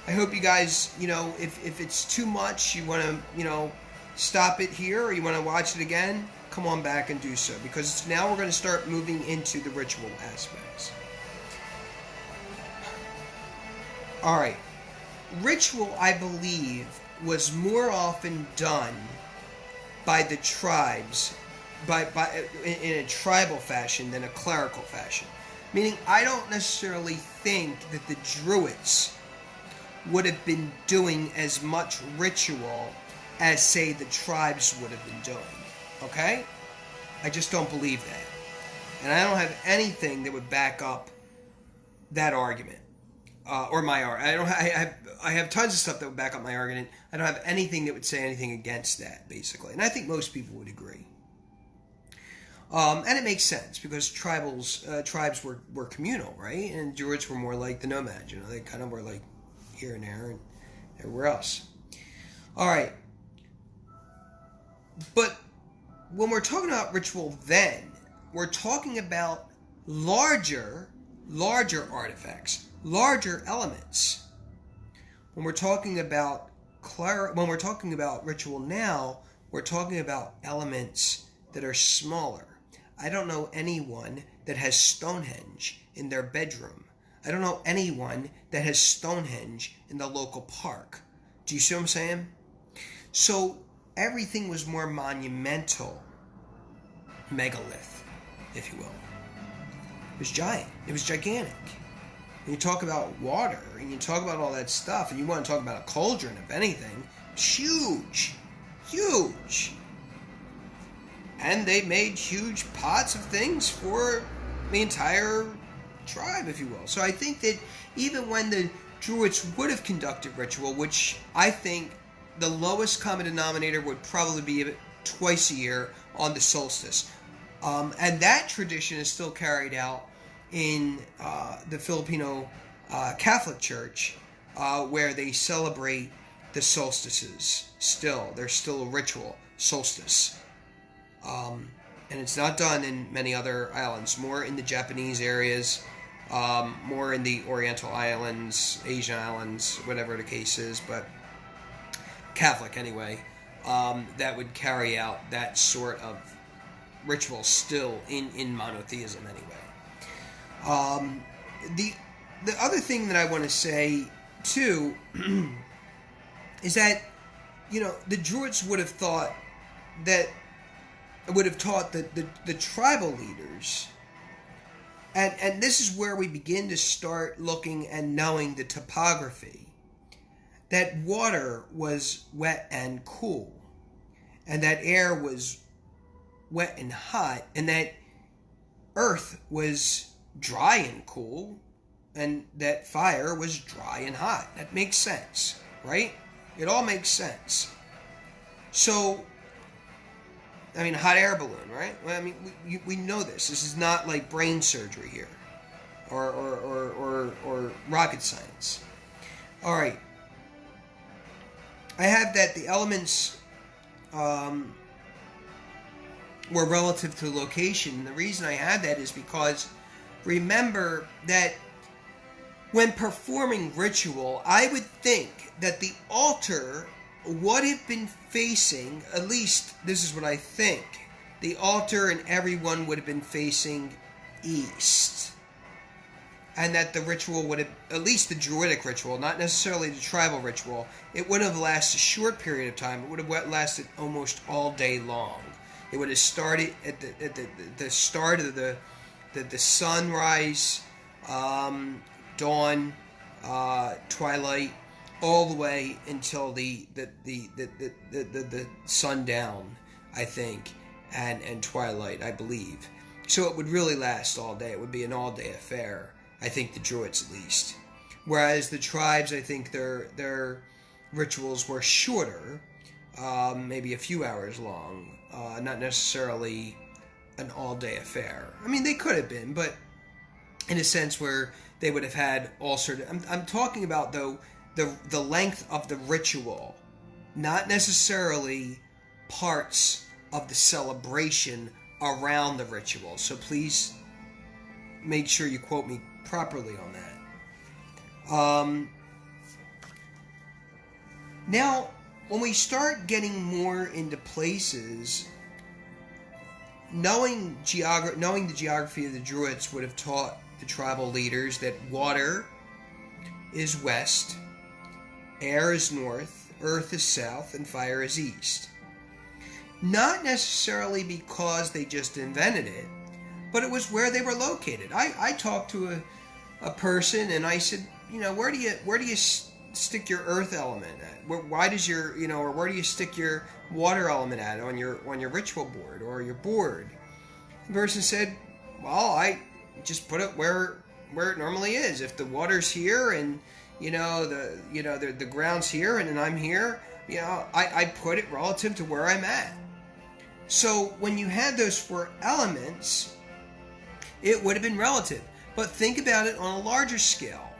[SPEAKER 1] I hope you guys, if it's too much, you want to, stop it here, or you want to watch it again, come on back and do so. Because now we're going to start moving into the ritual aspects. All right. Ritual, I believe, was more often done by the tribes in a tribal fashion than a clerical fashion. Meaning, I don't necessarily think that the Druids would have been doing as much ritual as, say, the tribes would have been doing. Okay? I just don't believe that. And I don't have anything that would back up that argument. Or my argument. I have tons of stuff that would back up my argument. I don't have anything that would say anything against that, basically. And I think most people would agree. And it makes sense, because tribes were communal, right? And Druids were more like the nomads, they kind of were like here and there and everywhere else. All right. But when we're talking about ritual then, we're talking about larger artifacts, larger elements. When we're talking about ritual now, we're talking about elements that are smaller. I don't know anyone that has Stonehenge in their bedroom. I don't know anyone that has Stonehenge in the local park. Do you see what I'm saying? So everything was more monumental. Megalith, if you will. It was giant. It was gigantic. And you talk about water, and you talk about all that stuff, and you want to talk about a cauldron, if anything, it's huge. Huge. And they made huge pots of things for the entire tribe, if you will. So I think that even when the Druids would have conducted ritual, which I think the lowest common denominator would probably be twice a year on the solstice. And that tradition is still carried out in the Filipino Catholic Church, where they celebrate the solstices still. There's still a ritual, solstice. And it's not done in many other islands, more in the Japanese areas, more in the Oriental Islands, Asian islands, whatever the case is, but Catholic anyway, that would carry out that sort of ritual still in monotheism anyway. The other thing that I want to say too is that the Druids would have taught that the tribal leaders, and this is where we begin to start looking and knowing the topography, that water was wet and cool, and that air was wet and hot, and that earth was dry and cool, and that fire was dry and hot. That makes sense, right? It all makes sense. So, I mean, hot air balloon, right? Well, I mean, we know this. This is not like brain surgery here, or rocket science. All right. I have that the elements were relative to location. And the reason I have that is because remember that when performing ritual, I would think that the altar would have been facing, at least this is what I think, the altar and everyone would have been facing east. And that the ritual would have, at least the Druidic ritual, not necessarily the tribal ritual, it would have lasted a short period of time. It would have lasted almost all day long. It would have started at the start of the sunrise, dawn, twilight, all the way until the sundown, I think, and twilight, I believe. So it would really last all day. It would be an all-day affair. I think the Druids at least. Whereas the tribes, I think their rituals were shorter, maybe a few hours long, not necessarily an all-day affair. I mean, they could have been, but in a sense where they would have had all sort of... I'm talking about, though, the length of the ritual, not necessarily parts of the celebration around the ritual. So please make sure you quote me properly on that. Now, when we start getting more into places, knowing the geography of the Druids would have taught the tribal leaders that water is west, air is north, earth is south, and fire is east. Not necessarily because they just invented it, but it was where they were located. I talked to a person and I said, where do you stick your earth element at? Why does your, or where do you stick your water element at on your ritual board or your board? The person said, well, I just put it where it normally is. If the water's here and the ground's here and then I'm here, I put it relative to where I'm at. So when you had those 4 elements, it would have been relative. But think about it on a larger scale.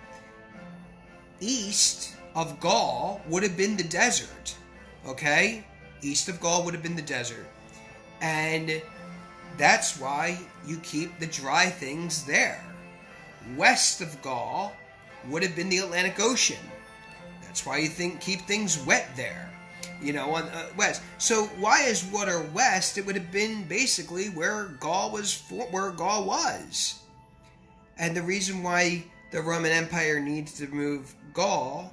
[SPEAKER 1] East of Gaul would have been the desert, okay? East of Gaul would have been the desert. And that's why you keep the dry things there. West of Gaul would have been the Atlantic Ocean. That's why you keep things wet there, on west. So why is water west? It would have been basically where Gaul was. And the reason why the Roman Empire needs to move Gaul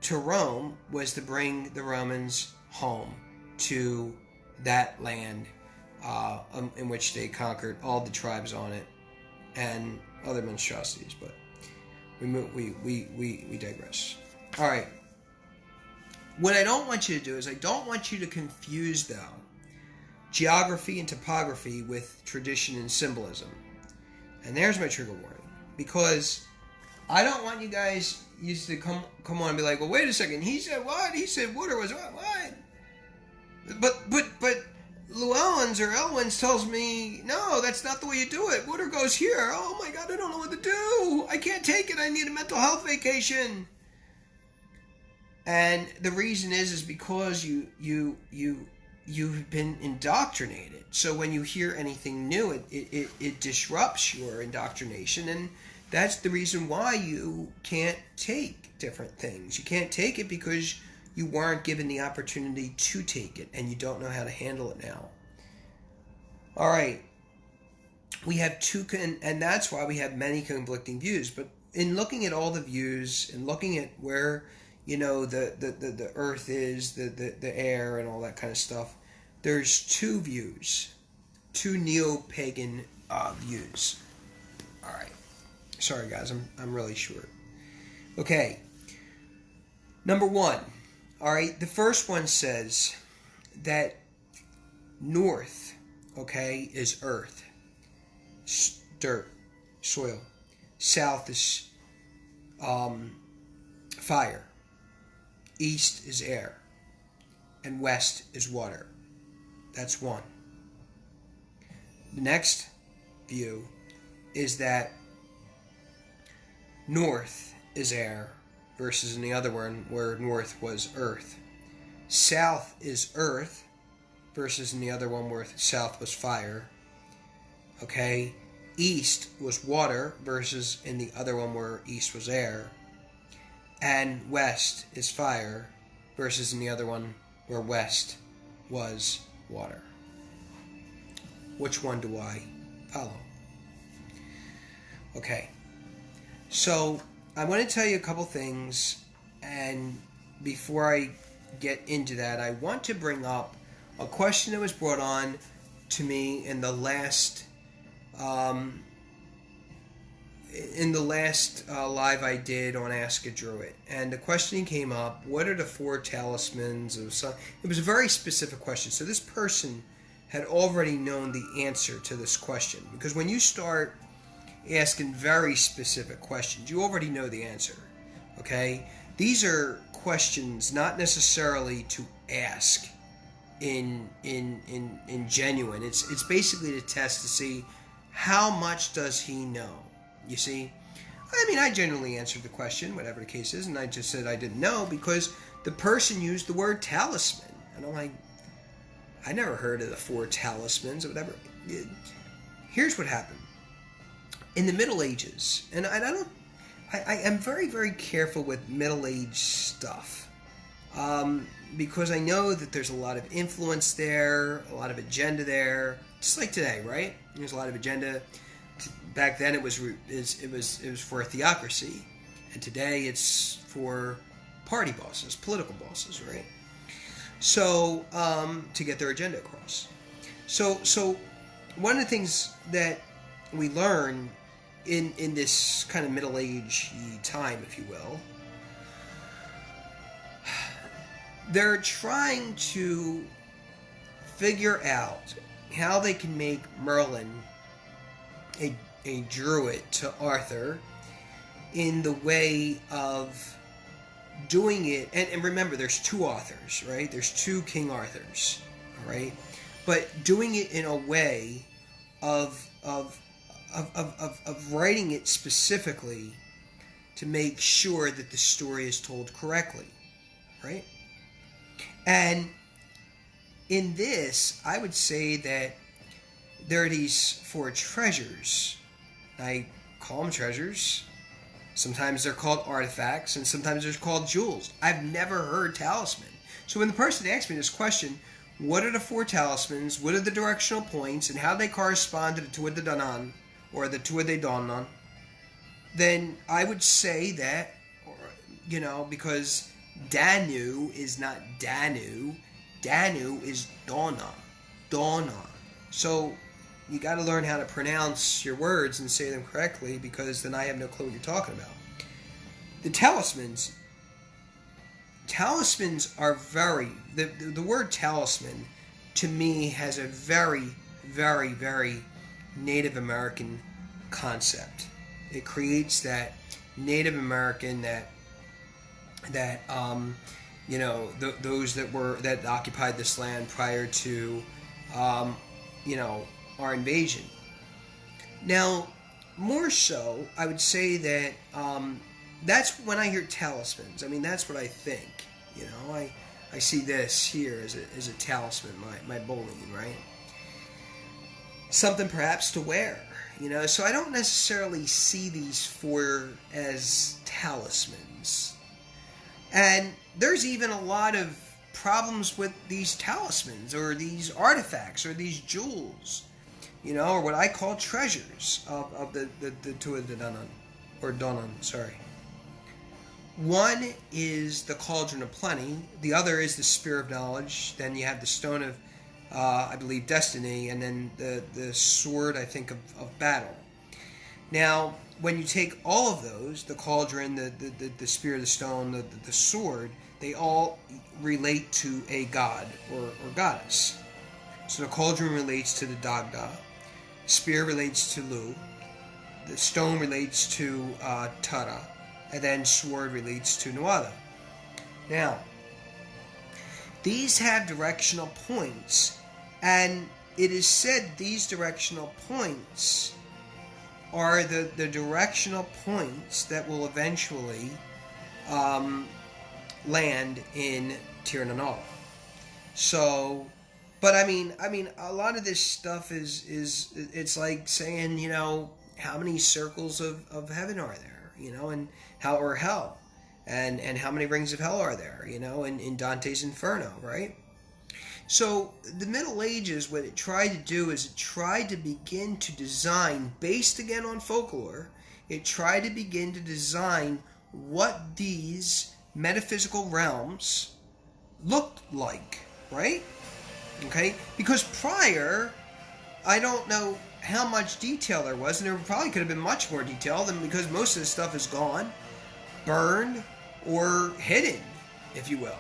[SPEAKER 1] to Rome was to bring the Romans home to that land in which they conquered all the tribes on it and other monstrosities. But we digress. All right. What I don't want you to do is I don't want you to confuse, though, geography and topography with tradition and symbolism. And there's my trigger warning. Because I don't want you guys used to come on and be like, well, wait a second. He said what? He said water was what? But Llewellyn's or Elwyn's tells me, no, that's not the way you do it. Water goes here. Oh my God, I don't know what to do. I can't take it. I need a mental health vacation. And the reason is because you've been indoctrinated. So when you hear anything new, it disrupts your indoctrination, and that's the reason why you can't take different things. You can't take it because you weren't given the opportunity to take it, and you don't know how to handle it now. All right. We have and that's why we have many conflicting views. But in looking at all the views and looking at where, the earth is, the air and all that kind of stuff, there's 2 views, 2 neo-pagan views. All right. Sorry, guys, I'm really short. Okay. Number 1. All right. The first one says that north, okay, is earth, dirt, soil. South is fire. East is air. And west is water. That's one. The next view is that north is air versus in the other one where north was earth. South is earth versus in the other one where south was fire. Okay? East was water versus in the other one where east was air. And west is fire versus in the other one where west was water. Which one do I follow? Okay. So I want to tell you a couple things, and before I get into that, I want to bring up a question that was brought on to me in the last live I did on Ask a Druid. And the question came up, what are the 4 talismans of sun? It was a very specific question. So this person had already known the answer to this question. Because when you start asking very specific questions, you already know the answer. Okay? These are questions not necessarily to ask. in genuine. It's basically to test to see how much does he know. You see, I mean, I generally answered the question, whatever the case is, and I just said I didn't know because the person used the word talisman, and I'm like, I never heard of the 4 talismans or whatever. Here's what happened in the Middle Ages, and I am very, very careful with Middle Age stuff. Because I know that there's a lot of influence there, a lot of agenda there, just like today, right? There's a lot of agenda. Back then, it was for a theocracy, and today it's for party bosses, political bosses, right? So to get their agenda across. So one of the things that we learn in this kind of Middle Age time, if you will. They're trying to figure out how they can make Merlin a druid to Arthur in the way of doing it. And remember, there's 2 authors, right? There's 2 King Arthurs, all right? But doing it in a way of writing it specifically to make sure that the story is told correctly, right? And in this, I would say that there are these 4 treasures. I call them treasures. Sometimes they're called artifacts, and sometimes they're called jewels. I've never heard talisman. So when the person asked me this question, what are the 4 talismans, what are the directional points, and how they correspond to the Tuatha De Danann, or the Tuatha De Danann, then I would say that, because Danu is not Danu. Danu is Donna. Donna. So you got to learn how to pronounce your words and say them correctly, because then I have no clue what you're talking about. The talismans. Talismans are the word talisman to me has a very, very, very Native American concept. It creates that Native American, those that occupied this land prior to our invasion. Now, more so, I would say that that's when I hear talismans. I mean, that's what I think. I see this here as a talisman, my bullion, right? Something perhaps to wear. So I don't necessarily see these 4 as talismans. And there's even a lot of problems with these talismans or these artifacts or these jewels, or what I call treasures of the Tuatha De Danann, or Danann, sorry. One is the Cauldron of Plenty, the other is the Spear of Knowledge, then you have the Stone of, I believe, Destiny, and then the Sword, I think, of Battle. Now, when you take all of those, the Cauldron, the Spear, the Stone, the Sword, they all relate to a god or goddess. So the Cauldron relates to the Dagda, Spear relates to Lu, the Stone relates to Tara, and then Sword relates to Nuada. Now, these have directional points, and it is said these directional points are the directional points that will eventually land in Tir na Nog. So, but I mean, a lot of this stuff is it's like saying, how many circles of heaven are there, and how, or hell, and how many rings of hell are there, in Dante's Inferno, right? So the Middle Ages, what it tried to do is it tried to begin to design, based again on folklore, it tried to begin to design what these metaphysical realms looked like, right? Okay? Because prior, I don't know how much detail there was, and there probably could have been much more detail than, because most of this stuff is gone, burned, or hidden, if you will.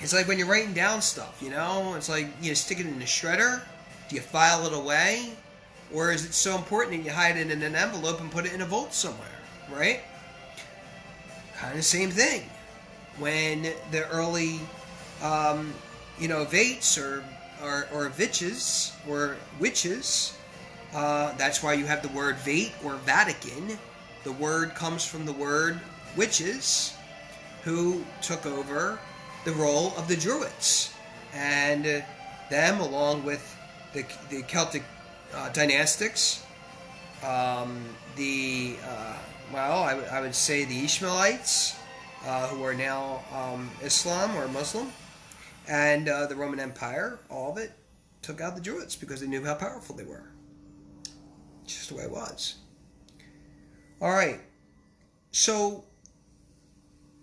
[SPEAKER 1] It's like when you're writing down stuff, it's like you stick it in the shredder, do you file it away, or is it so important that you hide it in an envelope and put it in a vault somewhere, right? Kind of the same thing. When the early Vates or witches or witches. That's why you have the word Vate or Vatican. The word comes from the word witches, who took over the role of the Druids, and them, along with the Celtic dynastics, I would say the Ishmaelites, who are now Islam or Muslim, and the Roman Empire. All of it took out the Druids because they knew how powerful they were. Just the way it was. All right. So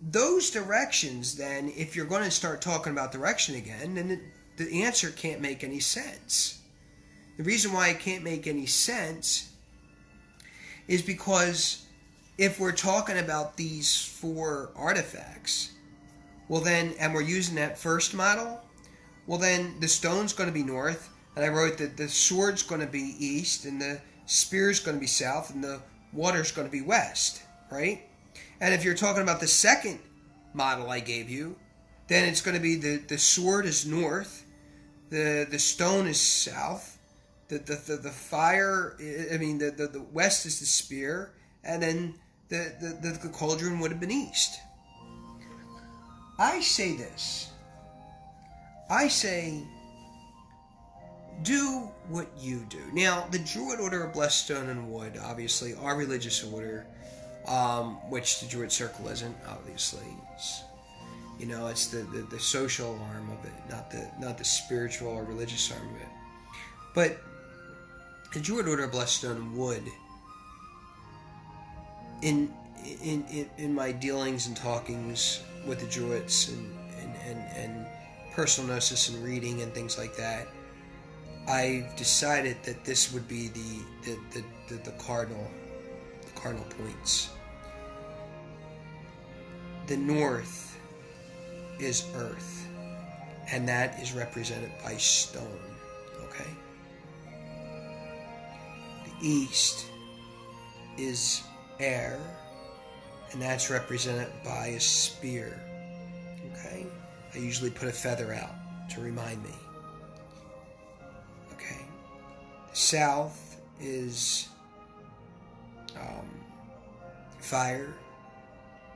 [SPEAKER 1] those directions, then, if you're going to start talking about direction again, then the answer can't make any sense. The reason why it can't make any sense is because if we're talking about these 4 artifacts, well then, and we're using that first model, well then the stone's going to be north, and I wrote that the sword's going to be east, and the spear's going to be south, and the water's going to be west, right? And if you're talking about the second model I gave you, then it's going to be the sword is north, the stone is south, the fire, the west is the spear, and then the cauldron would have been east. I say this. I say, do what you do. Now, the Druid Order of Blessed Stone and Wood, obviously, our religious order, which the Druid Circle isn't, obviously. It's the social arm of it, not the spiritual or religious arm of it. But the Druid Order of Blessed Stone and Wood, in my dealings and talkings with the Druids and personal gnosis and reading and things like that, I've decided that this would be the cardinal points. The north is earth, and that is represented by stone. Okay. The east is air, and that's represented by a spear. Okay. I usually put a feather out to remind me. Okay. The south is fire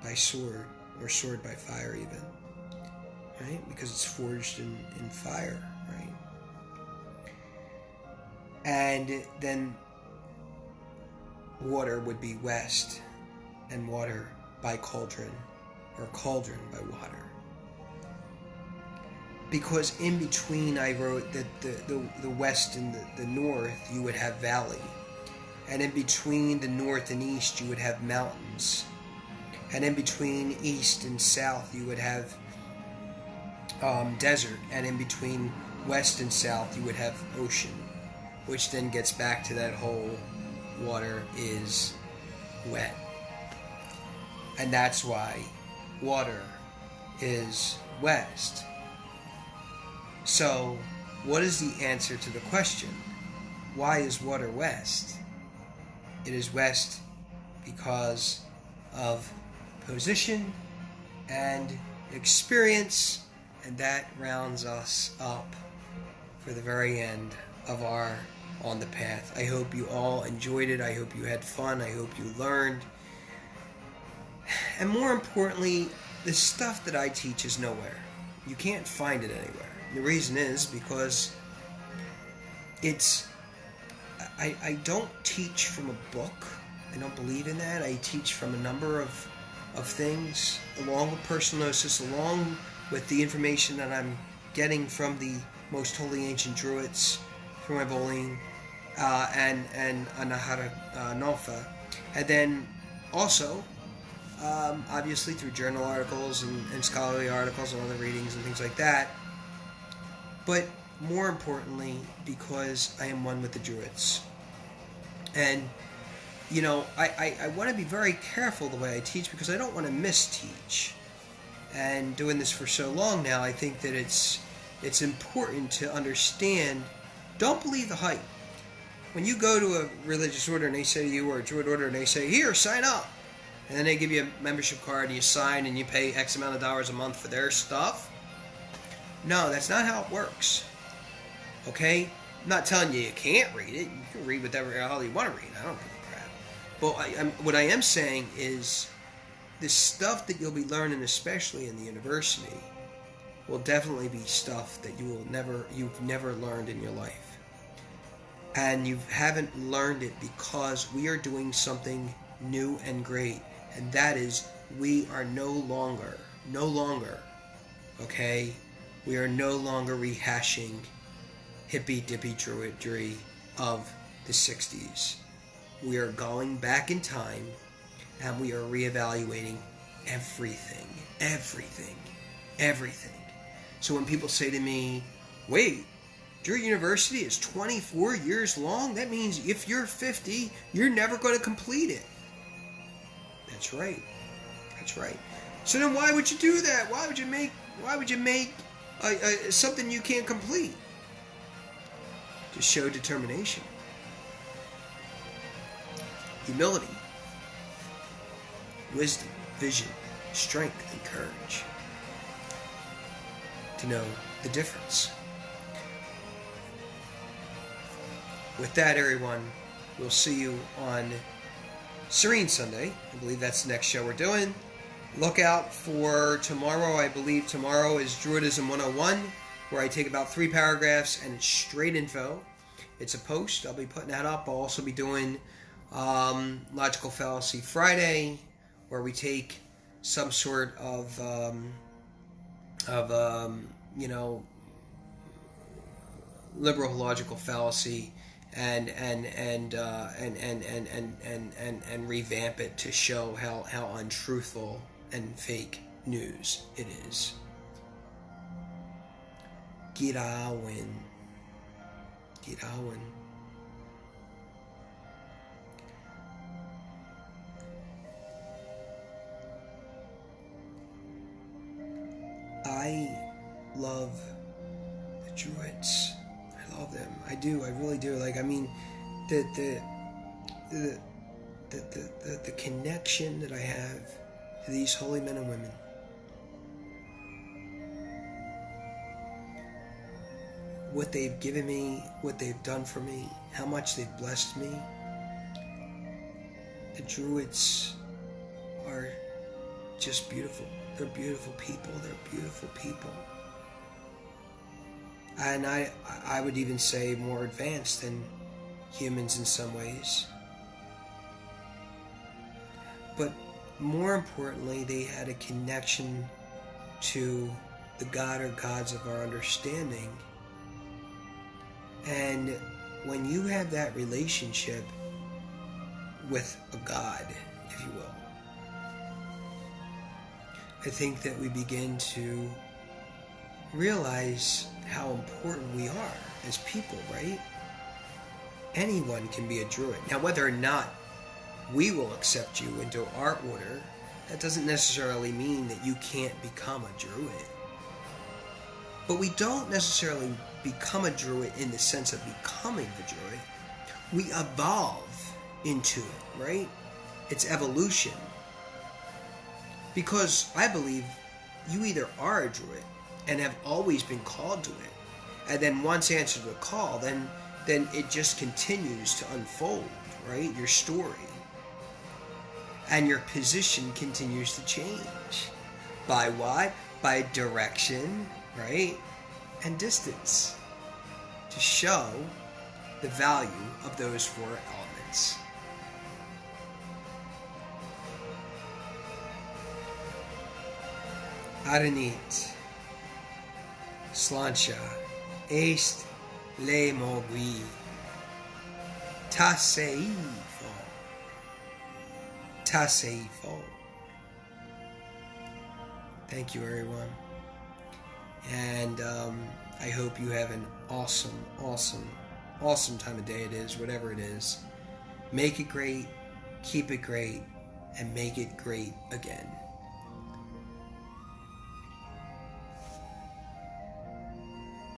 [SPEAKER 1] by sword, or sword by fire even, right? Because it's forged in fire, right? And then water would be west, and water by cauldron, or cauldron by water. Because in between, I wrote that the west and the north, you would have valley. And in between the north and east, you would have mountains. And in between east and south, you would have desert. And in between west and south, you would have ocean. Which then gets back to that whole water is wet. And that's why water is west. So, what is the answer to the question? Why is water west? It is west because of position and experience, and that rounds us up for the very end of our On the Path. I hope you all enjoyed it. I hope you had fun. I hope you learned. And more importantly, the stuff that I teach is nowhere. You can't find it anywhere. The reason is because I don't teach from a book. I don't believe in that. I teach from a number of things, along with personal gnosis, along with the information that I'm getting from the most holy ancient Druids, from Evoline, and Anahara Nolfa. And then also, obviously through journal articles and scholarly articles and other readings and things like that. But more importantly, because I am one with the Druids. And, I want to be very careful the way I teach, because I don't want to misteach. And doing this for so long now, I think that it's important to understand, don't believe the hype. When you go to a religious order and they say to you, or a Druid order, and they say, here, sign up. And then they give you a membership card and you sign and you pay X amount of dollars a month for their stuff. No, that's not how it works. Okay? I'm not telling you can't read it. You can read whatever the hell you want to read. I don't give a crap. But what I am saying is the stuff that you'll be learning, especially in the university, will definitely be stuff that you've never learned in your life. And you haven't learned it because we are doing something new and great. And that is, we are no longer, okay? We are no longer rehashing hippy-dippy druidry of the 60s. We are going back in time, and we are reevaluating everything. So when people say to me, wait, Druid University is 24 years long? That means if you're 50, you're never going to complete it. That's right. So then why would you do that? Why would you make something you can't complete? To show determination, humility, wisdom, vision, strength, and courage. To know the difference. With that, everyone, we'll see you on Serene Sunday. I believe that's the next show we're doing. Look out for tomorrow. I believe tomorrow is Druidism 101, where I take about 3 paragraphs and it's straight info. It's a post. I'll be putting that up. I'll also be doing Logical Fallacy Friday, where we take some sort of liberal logical fallacy and revamp it to show how untruthful and fake news it is. Girawen. I love the Druids. I love them. I do. I really do. Like, I mean, the connection that I have to these holy men and women. What they've given me, what they've done for me, how much they've blessed me. The Druids are just beautiful. They're beautiful people. And I would even say more advanced than humans in some ways. But more importantly, they had a connection to the God or gods of our understanding. And when you have that relationship with a God, if you will, I think that we begin to realize how important we are as people, right? Anyone can be a Druid. Now, whether or not we will accept you into our order, that doesn't necessarily mean that you can't become a Druid. But we don't necessarily become a Druid in the sense of becoming a Druid. We evolve into it, right? It's evolution. Because I believe you either are a Druid and have always been called to it, and then once answered the call, then it just continues to unfold, right? Your story. And your position continues to change. By what? By direction, right? And distance. To show the value of those 4 elements. Arenit, Slancha, Est le mogui, Taseifo. Thank you, everyone. And I hope you have an awesome time of day it is, whatever it is. Make it great, keep it great, and make it great again.